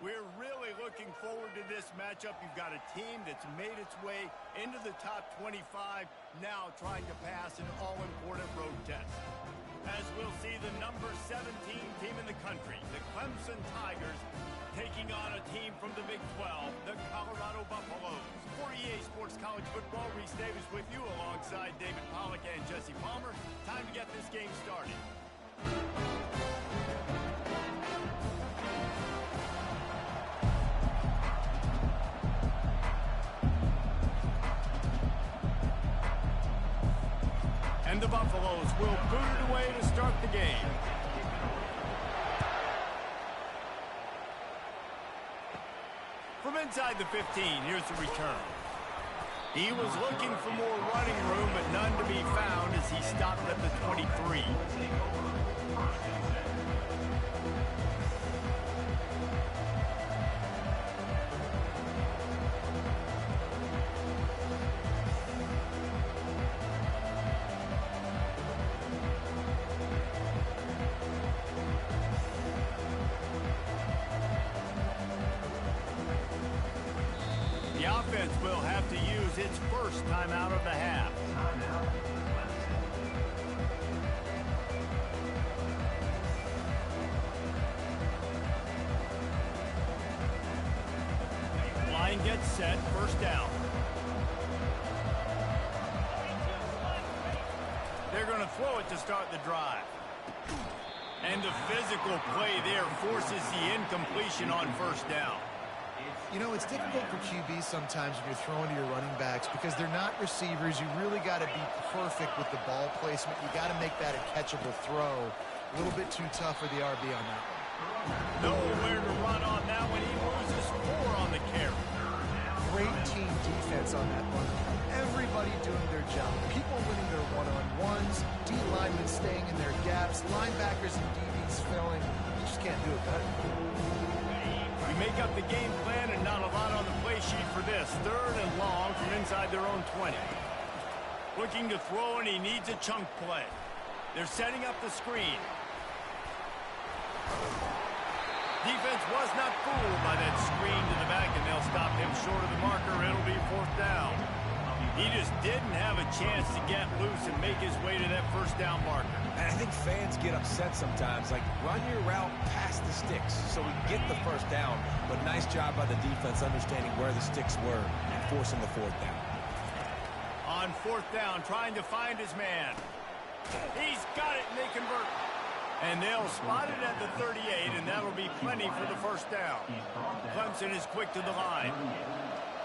We're really looking forward to this matchup. You've got a team that's made its way into the top 25, now trying to pass an all-important road test. As we'll see the number 17 team in the country, the Clemson Tigers, taking on a team from the Big 12, the Colorado Buffaloes. For EA Sports College Football, Reese Davis with you alongside David Pollack and Jesse Palmer. Time to get this game started. And the Buffaloes will boot it away to start the game. From inside the 15, here's the return. He was looking for more running room, but none to be found as he stopped at the 23. The offense will have to use its first timeout of the half. Line gets set, first down. They're going to throw it to start the drive. And the physical play there forces the incompletion on first down. You know, it's difficult for QBs sometimes when you're throwing to your running backs because they're not receivers. You really got to be perfect with the ball placement. You got to make that a catchable throw. A little bit too tough for the RB on that one. Nowhere to run on that one. He loses 4 on the carry. Great team defense on that one. Everybody doing their job. People winning their one-on-ones. D-linemen staying in their gaps. Linebackers and DBs filling. You just can't do it better. We make up the game plan and not a lot on the play sheet for this. 3rd and long from inside their own 20. Looking to throw, and he needs a chunk play. They're setting up the screen. Defense was not fooled by that screen to the back, and they'll stop him short of the marker. It'll be 4th down. He just didn't have a chance to get loose and make his way to that first down marker. And I think fans get upset sometimes. Like, run your route past the sticks so we get the first down. But nice job by the defense understanding where the sticks were and forcing the 4th down. On 4th down, trying to find his man. He's got it, and they convert. And they'll spot it at the 38, and that'll be plenty for the first down. Clemson is quick to the line.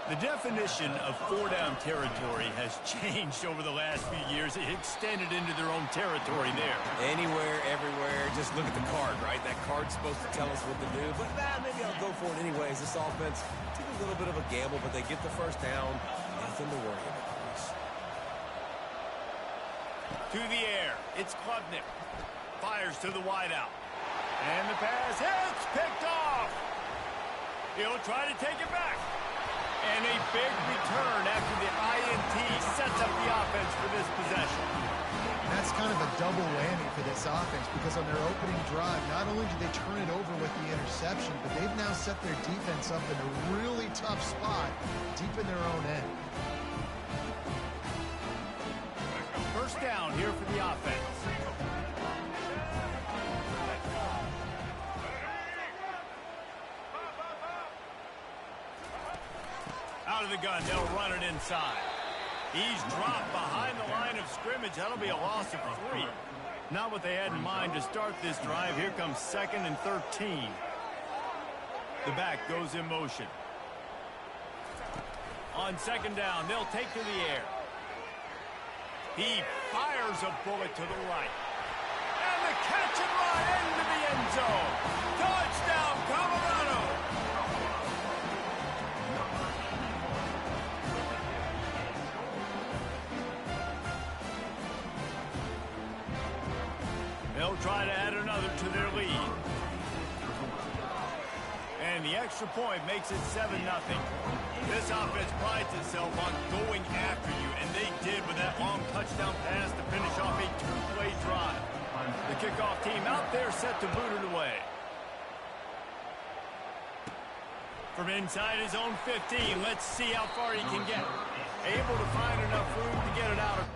The definition of 4-down territory has changed over the last few years. It extended into their own territory there. Anywhere, everywhere, just look at the card, right? That card's supposed to tell us what to do, but maybe I'll go for it anyways. This offense took a little bit of a gamble, but they get the first down. Nothing to worry about, please. To the air, it's Klubnik. Fires to the wideout. And the pass hits, picked off. He'll try to take it back. And a big return after the INT sets up the offense for this possession. That's kind of a double whammy for this offense because on their opening drive, not only did they turn it over with the interception, but they've now set their defense up in a really tough spot deep in their own end. First down here for the offense. Out of the gun, they'll run it inside. He's dropped behind the line of scrimmage. That'll be a loss of 3. Not what they had in mind to start this drive. Here comes 2nd and 13. The back goes in motion. On 2nd down, they'll take to the air. He fires a bullet to the right. And the catch and run into the end zone. Touchdown, Colorado! They'll try to add another to their lead. And the extra point makes it 7-0. This offense prides itself on going after you, and they did with that long touchdown pass to finish off a two-play drive. The kickoff team out there set to boot it away. From inside his own 15, let's see how far he can get. Able to find enough room to get it out of.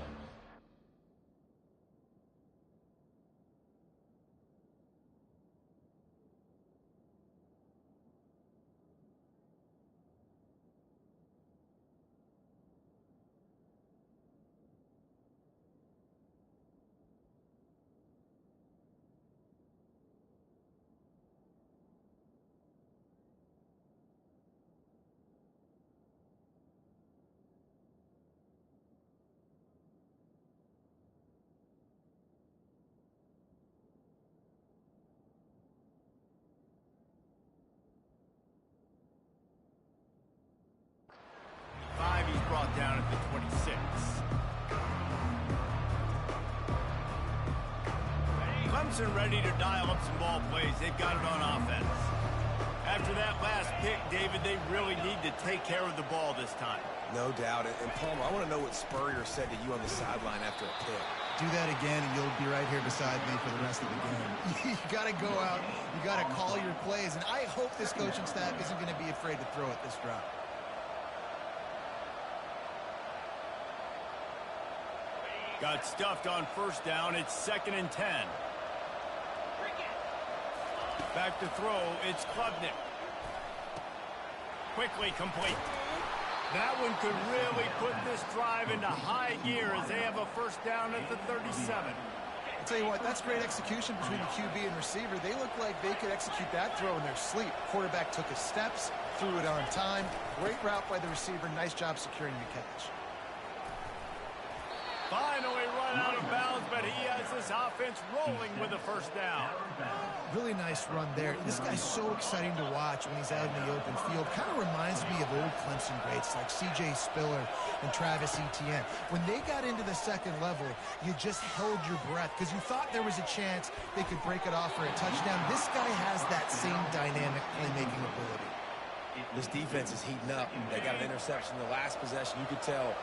He's brought down at the 26. Clemson ready to dial up some ball plays. They've got it on offense. After that last pick, David, they really need to take care of the ball this time. No doubt. And Palmer, I want to know what Spurrier said to you on the sideline after a pick. Do that again, and you'll be right here beside me for the rest of the game. You got to go out. You got to call your plays. And I hope this coaching staff isn't going to be afraid to throw it this drive. Got stuffed on first down. It's 2nd and 10. Back to throw. It's Klubnik. Quickly complete. That one could really put this drive into high gear as they have a first down at the 37. I'll tell you what, that's great execution between the QB and receiver. They look like they could execute that throw in their sleep. Quarterback took his steps, threw it on time. Great route by the receiver. Nice job securing the catch. Finally run out of bounds, but he has this offense rolling with a first down. Really nice run there. This guy's so exciting to watch when he's out in the open field. Kind of reminds me of old Clemson greats like C.J. Spiller and Travis Etienne. When they got into the second level, you just held your breath because you thought there was a chance they could break it off for a touchdown. This guy has that same dynamic playmaking ability. This defense is heating up. They got an interception in the last possession. You could tell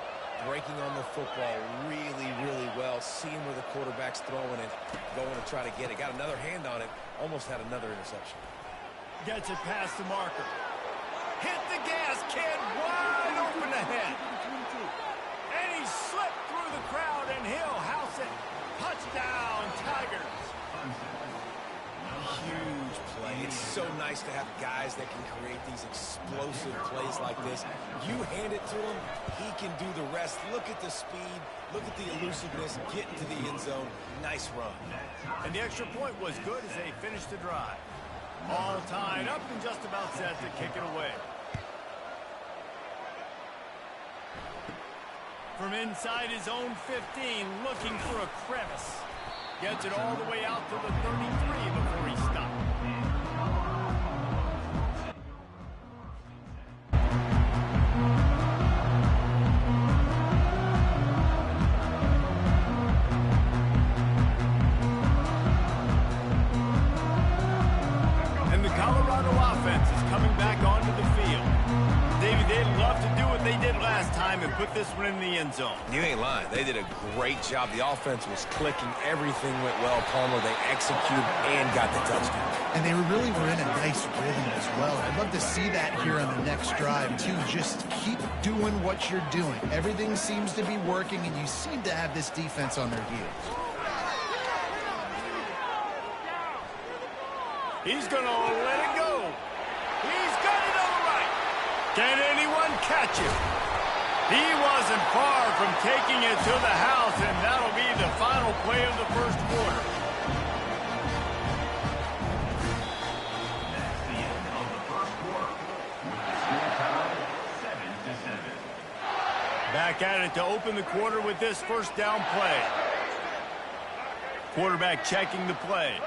breaking on the football really, really well, seeing where the quarterback's throwing it, going to try to get it. Got another hand on it, almost had another interception. Gets it past the marker. Hit the gas, kid, wide open ahead. And he slipped through the crowd, and he'll house it. Touchdown, Tigers. Huge play. It's so nice to have guys that can create these explosive plays like this. You hand it to him, he can do the rest. Look at the speed, look at the elusiveness, get into the end zone. Nice run. And the extra point was good as they finished the drive. All tied up and just about set to kick it away. From inside his own 15, looking for a crevice. Gets it all the way out to the 33 before he stopped. And the Colorado offense is coming back onto the field. David, they'd love to do what they did last time and put this one in the end zone. You ain't lying. They did a great job. The offense was clicking. Everything went well. Palmer, they executed and got the touchdown. And they really were in a nice rhythm as well. I'd love to see that here on the next drive, too. Just keep doing what you're doing. Everything seems to be working, and you seem to have this defense on their heels. He's going to let it go. He's got it on the right. Can anyone catch him? He wasn't far from taking it to the house, and that'll be the final play of the first quarter. That's the end of the first quarter. Score time 7-7. Back at it to open the quarter with this first down play. Quarterback checking the play.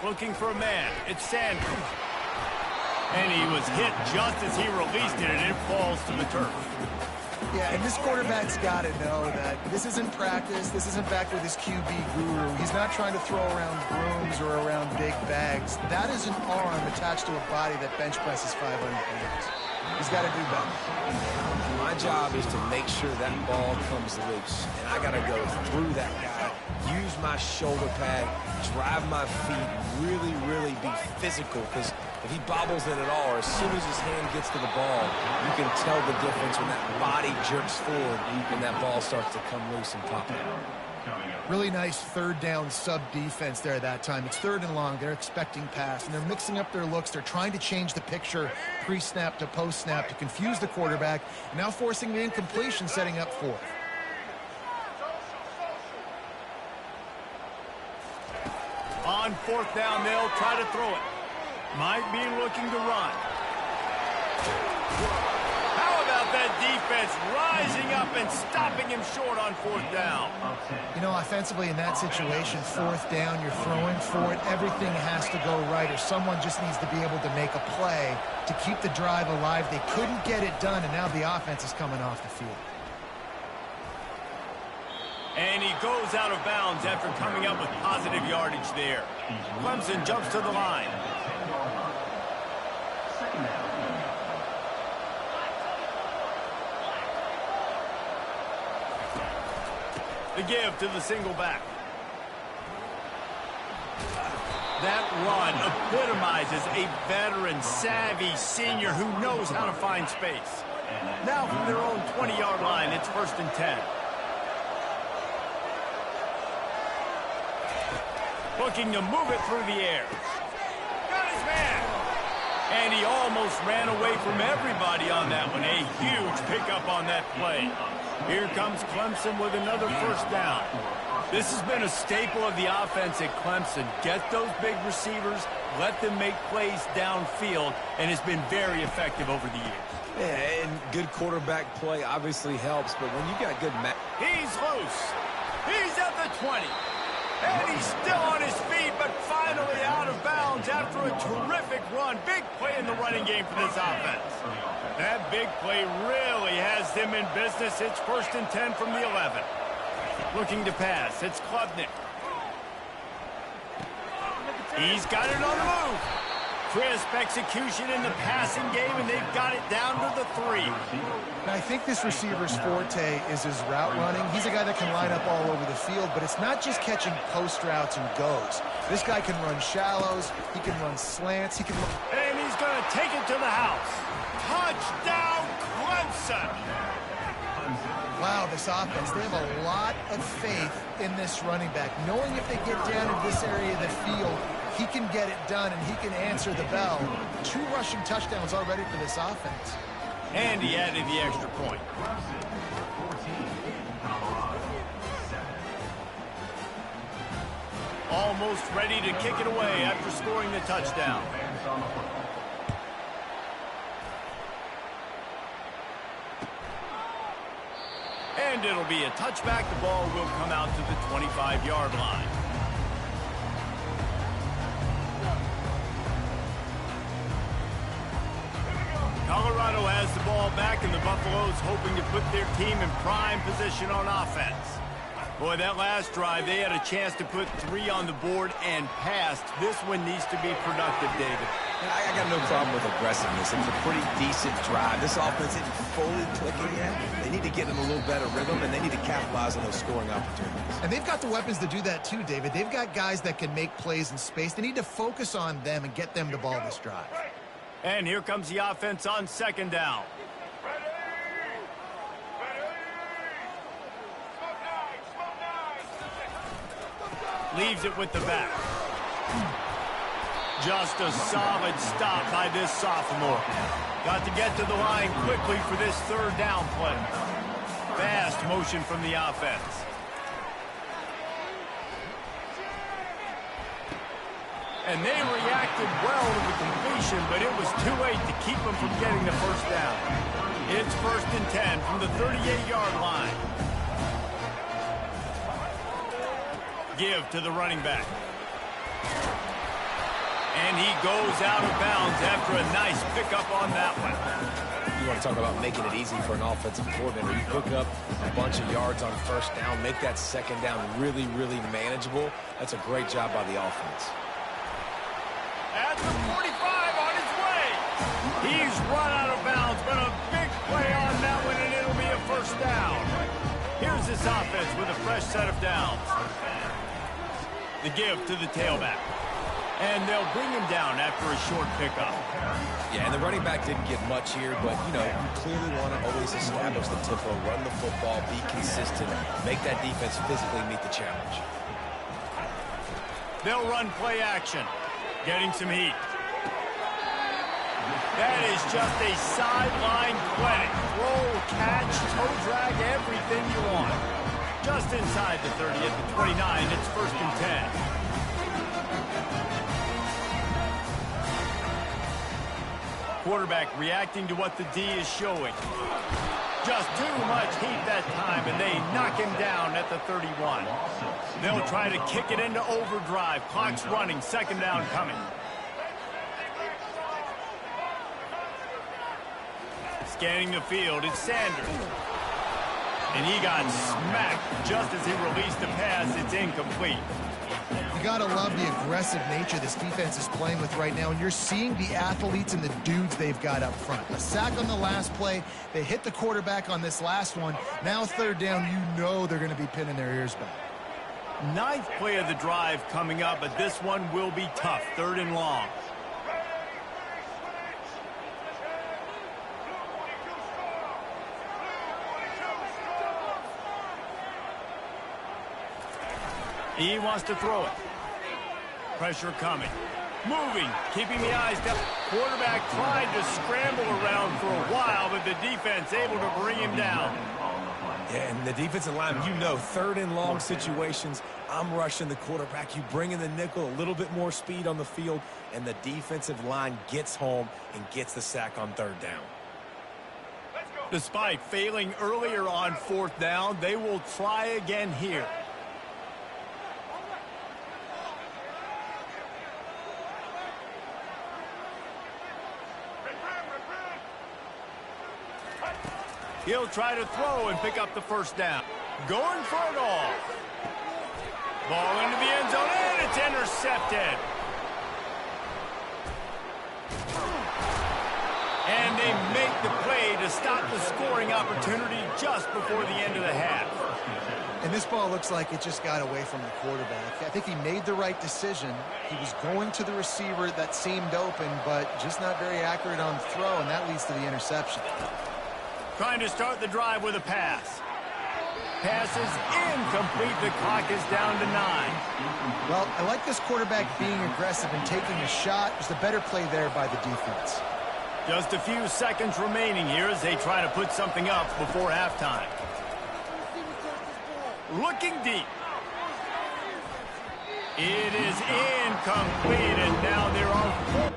Looking for a man. It's Sanders. And he was hit just as he released it, and it falls to the turf. Yeah, and this quarterback's got to know that this isn't practice. This isn't back with his QB guru. He's not trying to throw around brooms or around big bags. That is an arm attached to a body that bench presses 500 pounds. He's got to do better. My job is to make sure that ball comes loose, and I got to go through that guy, use my shoulder pad, drive my feet, really be physical, because if he bobbles it at all, or as soon as his hand gets to the ball, you can tell the difference when that body jerks forward and that ball starts to come loose and pop out. Really nice third down sub defense there that time. It's 3rd and long. They're expecting pass, and they're mixing up their looks. They're trying to change the picture pre-snap to post-snap to confuse the quarterback, and now forcing the incompletion, setting up 4th. On 4th down, they'll try to throw it. Might be looking to run. How about that defense rising up and stopping him short on 4th down? You know, offensively in that situation, 4th down, you're throwing for it. Everything has to go right, or someone just needs to be able to make a play to keep the drive alive. They couldn't get it done, and now the offense is coming off the field. And he goes out of bounds after coming up with positive yardage there. Clemson jumps to the line. The give to the single back. That run epitomizes a veteran, savvy senior who knows how to find space. Now from their own 20-yard line, it's 1st and 10. Looking to move it through the air. Got his man. And he almost ran away from everybody on that one. A huge pickup on that play. Here comes Clemson with another 1st down. This has been a staple of the offense at Clemson. Get those big receivers, let them make plays downfield, and it's been very effective over the years. Yeah, and good quarterback play obviously helps, but when you got good... He's loose. He's at the 20. And he's still on his feet, but finally out of bounds after a terrific run. Big play in the running game for this offense. That big play really has them in business. It's 1st and 10 from the 11. Looking to pass. It's Klubnik. He's got it on the move. Crisp execution in the passing game, and they've got it down to the 3. Now, I think this receiver's forte is his route running. He's a guy that can line up all over the field, but it's not just catching post routes and goes. This guy can run shallows. He can run slants. He can run... And he's going to take it to the house. Touchdown, Clemson! Wow, this offense, they have a lot of faith in this running back. Knowing if they get down in this area of the field, he can get it done and he can answer the bell. 2 rushing touchdowns already for this offense. And he added the extra point. Almost ready to kick it away after scoring the touchdown. And it'll be a touchback. The ball will come out to the 25-yard line. Colorado has the ball back, and the Buffaloes hoping to put their team in prime position on offense. Boy, that last drive, they had a chance to put 3 on the board and passed. This one needs to be productive, David. I got no problem with aggressiveness. It was a pretty decent drive. This offense isn't fully clicking yet. They need to get in a little better rhythm, and they need to capitalize on those scoring opportunities. And they've got the weapons to do that too, David. They've got guys that can make plays in space. They need to focus on them and get them the ball this drive. And here comes the offense on 2nd down. Leaves it with the back. Just a solid stop by this sophomore. Got to get to the line quickly for this 3rd down play. Fast motion from the offense. And they reacted well to the completion, but it was too late to keep them from getting the 1st down. It's 1st and 10 from the 38-yard line. Give to the running back. And he goes out of bounds after a nice pickup on that one. you want to talk about making it easy for an offensive coordinator. You pick up a bunch of yards on first down, make that second down really, really manageable. That's a great job by the offense. At the 45 on his way. He's run out of bounds, but a big play on that one, and it'll be a first down. Here's this offense with a fresh set of downs. The give to the tailback. And they'll bring him down after a short pickup. Yeah, and the running back didn't get much here, but, you know, you clearly want to always establish the tempo, run the football, be consistent, make that defense physically meet the challenge. They'll run play action, getting some heat. That is just a sideline clinic. Roll, catch, toe drag, everything you want. Just inside the 30 at the 29, it's 1st and 10. Quarterback reacting to what the D is showing. Just too much heat that time, and they knock him down at the 31. They'll try to kick it into overdrive. Clock's running, 2nd down coming. Scanning the field, it's Sanders. And he got smacked just as he released the pass. It's incomplete. You got to love the aggressive nature this defense is playing with right now, and you're seeing the athletes and the dudes they've got up front. A sack on the last play. They hit the quarterback on this last one. Now 3rd down, you know they're going to be pinning their ears back. 9th play of the drive coming up, but this one will be tough. 3rd and long. He wants to throw it. Pressure coming. Moving, keeping the eyes down. Quarterback tried to scramble around for a while, but the defense able to bring him down. Yeah, and the defensive line, you know, 3rd and long situations, I'm rushing the quarterback. You bring in the nickel, a little bit more speed on the field, and the defensive line gets home and gets the sack on 3rd down. Despite failing earlier on 4th down, they will try again here. He'll try to throw and pick up the 1st down. Going for it all. Ball into the end zone, and it's intercepted. And they make the play to stop the scoring opportunity just before the end of the half. And this ball looks like it just got away from the quarterback. I think he made the right decision. He was going to the receiver that seemed open, but just not very accurate on the throw, and that leads to the interception. Trying to start the drive with a pass. Pass is incomplete. The clock is down to 9. Well, I like this quarterback being aggressive and taking a shot. Just a better play there by the defense. Just a few seconds remaining here as they try to put something up before halftime. Looking deep. It is incomplete, and now there are 4.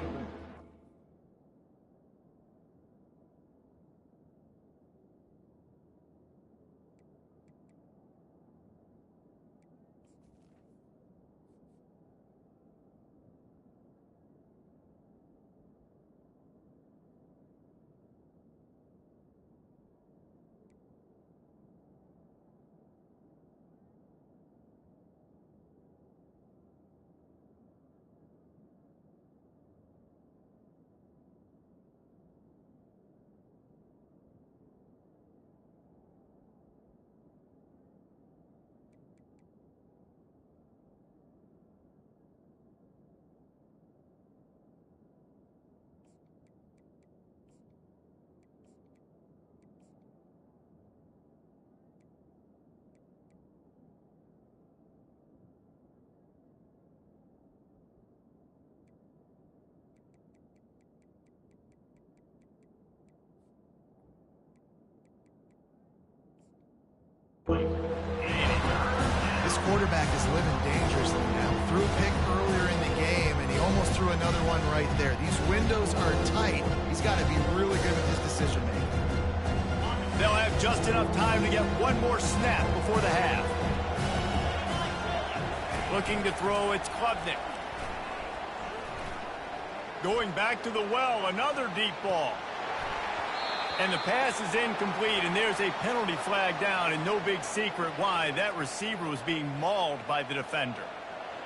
This quarterback is living dangerously now. Threw a pick earlier in the game, and he almost threw another one right there. These windows are tight. He's got to be really good at his decision-making. They'll have just enough time to get one more snap before the half. Looking to throw, it's Klubnik. Going back to the well, another deep ball. And the pass is incomplete, and there's a penalty flag down, and no big secret why. That receiver was being mauled by the defender.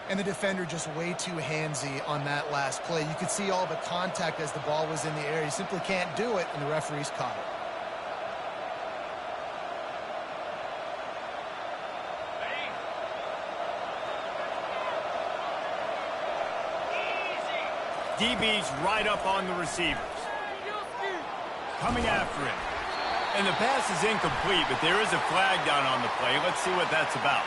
And the defender just way too handsy on that last play. You could see all the contact as the ball was in the air. You simply can't do it, and the referee's caught it. DB's right up on the receivers. Coming after him. And the pass is incomplete, but there is a flag down on the play. Let's see what that's about.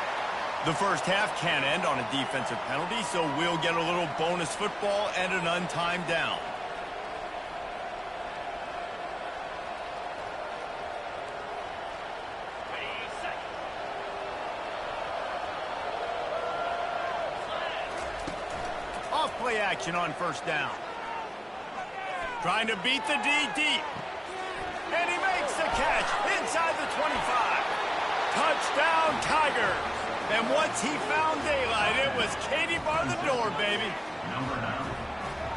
The first half can't end on a defensive penalty, so we'll get a little bonus football and an untimed down. Off-play action on first down. Trying to beat the D deep. And he makes the catch inside the 25. Touchdown, Tigers. And once he found daylight, it was Katie bar the door, baby. Number 9.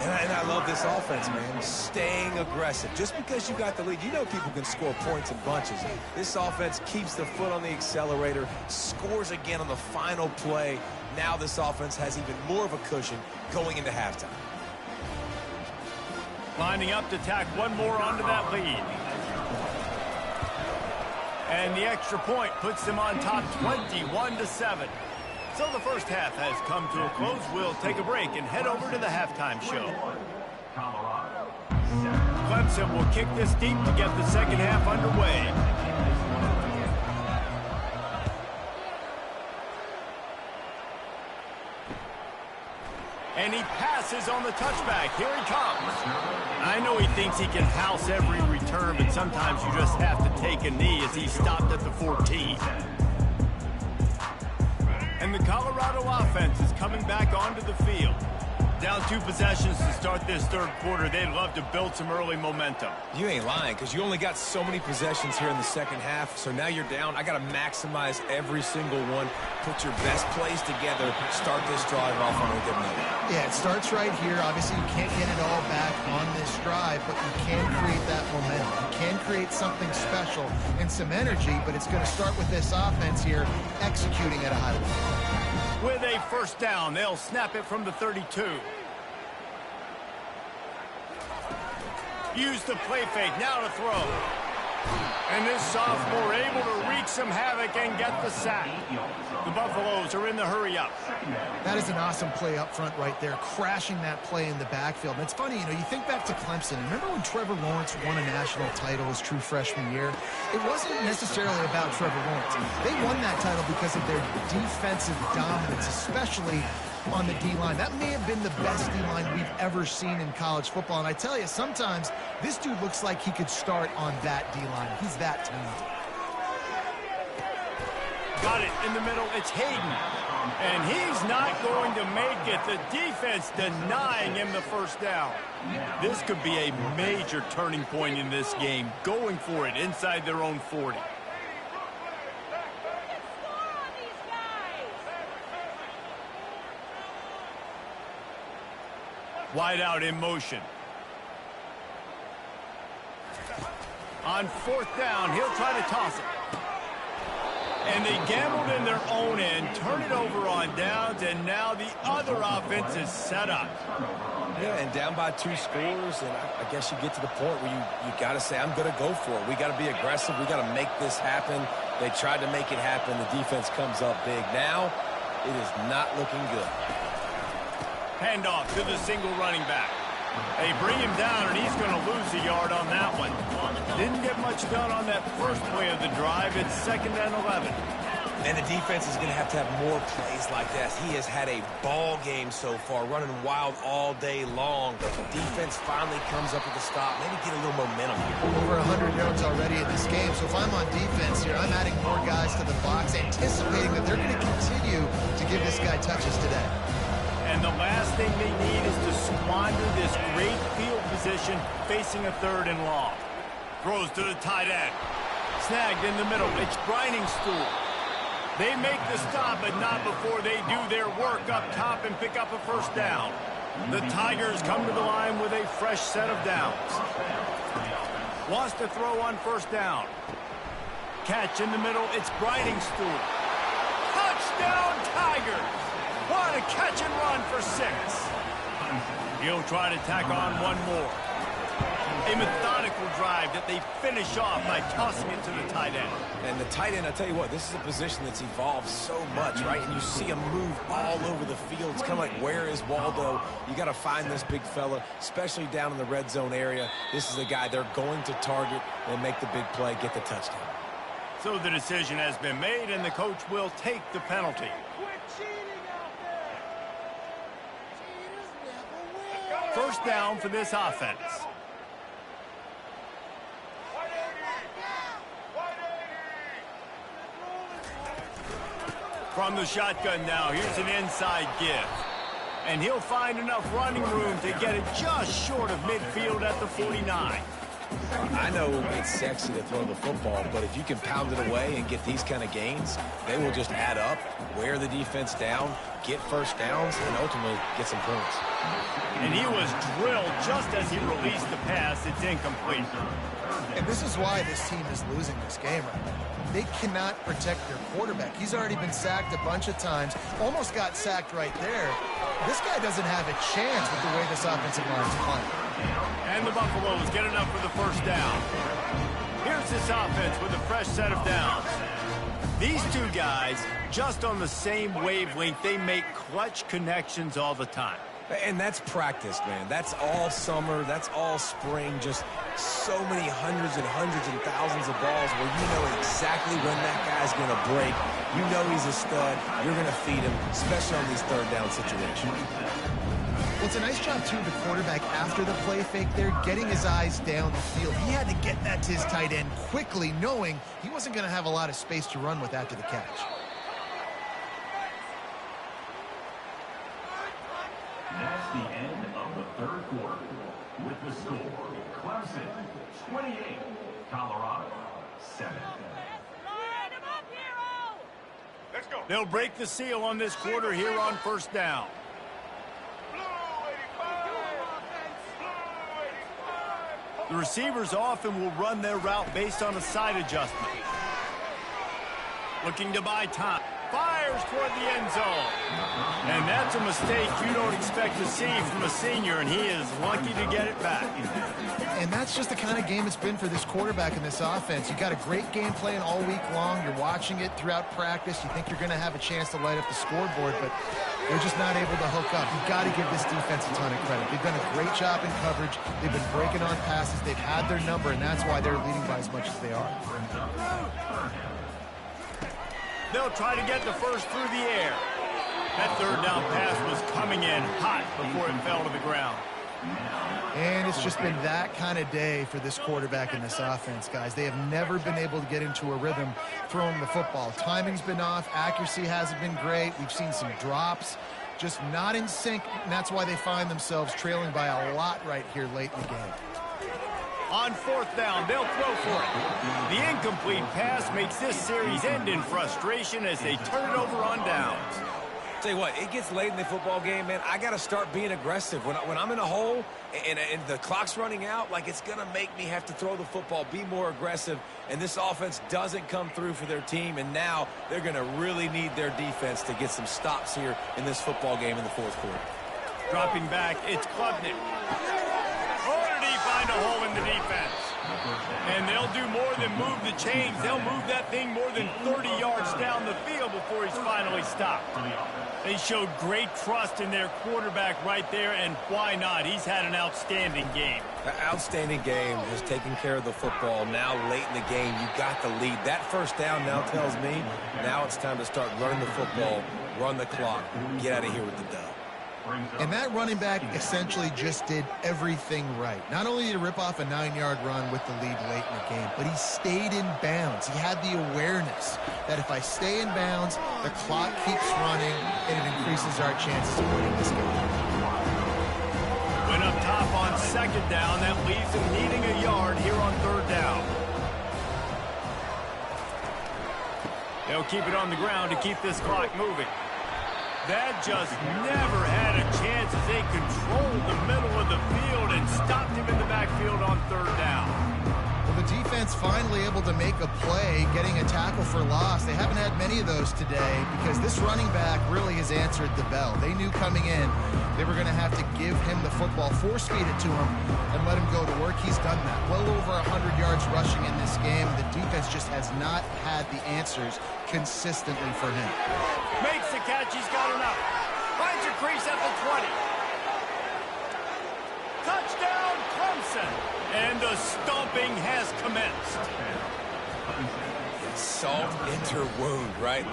And I love this offense, man. Staying aggressive. Just because you got the lead, you know people can score points in bunches. This offense keeps the foot on the accelerator, scores again on the final play. Now this offense has even more of a cushion going into halftime. Lining up to tack one more onto that lead. And the extra point puts them on top 21-7. So the first half has come to a close. We'll take a break and head over to the halftime show. Colorado. Clemson will kick this deep to get the second half underway. And he passes on the touchback. Here he comes. I know he thinks he can house every return, but sometimes you just have to take a knee as he stopped at the 14. And the Colorado offense is coming back onto the field. Down 2 possessions to start this third quarter. They'd love to build some early momentum. You ain't lying, because you only got so many possessions here in the second half, so now you're down. I got to maximize every single one, put your best plays together, start this drive off on a good note. Yeah, it starts right here. Obviously, you can't get it all back on this drive, but you can create that momentum. You can create something special and some energy, but it's going to start with this offense here executing at a high level. With a first down, they'll snap it from the 32. Use the play fake, now to throw. And this sophomore able to wreak some havoc and get the sack. The Buffaloes are in the hurry-up. That is an awesome play up front right there, crashing that play in the backfield. And it's funny, you think back to Clemson. Remember when Trevor Lawrence won a national title his true freshman year? It wasn't necessarily about Trevor Lawrence. They won that title because of their defensive dominance, especially on the D-line. That may have been the best D-line we've ever seen in college football. And I tell you, sometimes this dude looks like he could start on that D-line. He's that talented. Got it in the middle. It's Hayden. And he's not going to make it. The defense denying him the first down. This could be a major turning point in this game. Going for it inside their own 40. Wide out in motion. On fourth down, he'll try to toss it. And they gambled in their own end, turn it over on downs, and now the other offense is set up. Yeah, and down by 2 scores, and I guess you get to the point where you got to say, I'm going to go for it. We got to be aggressive. We got to make this happen. They tried to make it happen. The defense comes up big. Now, it is not looking good. Handoff to the single running back. They bring him down, and he's going to lose a yard on that one. Didn't get much done on that first play of the drive. It's 2nd and 11. And the defense is going to have more plays like that. He has had a ball game so far, running wild all day long. But the defense finally comes up with a stop, maybe get a little momentum here. Over 100 yards already in this game. So if I'm on defense here, I'm adding more guys to the box, anticipating that they're going to continue to give this guy touches today. And the last thing they need is to squander this great field position facing a 3rd and long. Throws to the tight end. Snagged in the middle. It's Grinding Stool. They make the stop, but not before they do their work up top and pick up a first down. The Tigers come to the line with a fresh set of downs. Wants to throw on first down. Catch in the middle. It's Briningstool. Touchdown, Tigers! What a catch and run for 6. He'll try to tack on one more. A methodical drive that they finish off by tossing it to the tight end. And the tight end, I tell you what, this is a position that's evolved so much, right? And you see him move all over the field. It's kind of like, where is Waldo? You got to find this big fella, especially down in the red zone area. This is the guy they're going to target and make the big play, get the touchdown. So the decision has been made, and the coach will take the penalty. First down for this offense. From the shotgun now, here's an inside give. And he'll find enough running room to get it just short of midfield at the 49. I know it's sexy to throw the football, but if you can pound it away and get these kind of gains, they will just add up, wear the defense down, get first downs, and ultimately get some points. And he was drilled just as he released the pass. It's incomplete. And this is why this team is losing this game right now. They cannot protect their quarterback. He's already been sacked a bunch of times, almost got sacked right there. This guy doesn't have a chance with the way this offensive line is playing. And the Buffaloes get enough for the first down. Here's this offense with a fresh set of downs. These two guys, just on the same wavelength, they make clutch connections all the time. And that's practice, man. That's all summer. That's all spring. Just so many hundreds and thousands of balls where you know exactly when that guy's going to break. You know he's a stud. You're going to feed him, especially on these third down situations. Well, it's a nice job, too, the quarterback, after the play fake there, getting his eyes down the field. He had to get that to his tight end quickly, knowing he wasn't going to have a lot of space to run with after the catch. That's the end of the third quarter. With the score, Clemson 28, Colorado 7. Let's go. They'll break the seal on this quarter here on first down. The receivers often will run their route based on a side adjustment. Looking to buy time. Fires toward the end zone. And that's a mistake you don't expect to see from a senior, and he is lucky to get it back. And that's just the kind of game it's been for this quarterback in this offense. You got a great game plan all week long. You're watching it throughout practice. You think you're going to have a chance to light up the scoreboard, but they're just not able to hook up. You've got to give this defense a ton of credit. They've done a great job in coverage. They've been breaking on passes. They've had their number, and that's why they're leading by as much as they are. They'll try to get the first through the air. That third down pass was coming in hot before it fell to the ground. And it's just been that kind of day for this quarterback in this offense, guys. They have never been able to get into a rhythm throwing the football. Timing's been off. Accuracy hasn't been great. We've seen some drops. Just not in sync, and that's why they find themselves trailing by a lot right here late in the game. On fourth down, they'll throw for it. The incomplete pass makes this series end in frustration as they turn it over on downs. Tell you what, it gets late in the football game, man. I got to start being aggressive. When I'm in a hole and the clock's running out, like, it's going to make me have to throw the football, be more aggressive, and this offense doesn't come through for their team, and now they're going to really need their defense to get some stops here in this football game in the fourth quarter. Dropping back, it's Klubnik. Find a hole in the defense. And they'll do more than move the chains. They'll move that thing more than 30 yards down the field before he's finally stopped. They showed great trust in their quarterback right there, and why not? He's had an outstanding game. An outstanding game, has taken care of the football. Now late in the game, you got the lead. That first down now tells me now it's time to start running the football, run the clock, get out of here with the dub. And that running back essentially just did everything right. Not only did he rip off a 9-yard run with the lead late in the game, but he stayed in bounds. He had the awareness that if I stay in bounds, the clock keeps running, and it increases our chances of winning this game. Went up top on second down. That leaves him needing a yard here on third down. They'll keep it on the ground to keep this clock moving. That just never had a chance as they controlled the middle of the field and stopped him in the backfield on third down. defense finally able to make a play, getting a tackle for loss. They haven't had many of those today because this running back really has answered the bell. They knew coming in they were going to have to give him the football, force-feed it to him, and let him go to work. He's done that. Well over 100 yards rushing in this game. The defense just has not had the answers consistently for him. Makes the catch. He's got enough. Finds a crease at the 20. Touchdown, Clemson. And the stomping has commenced. Salt into wound, right?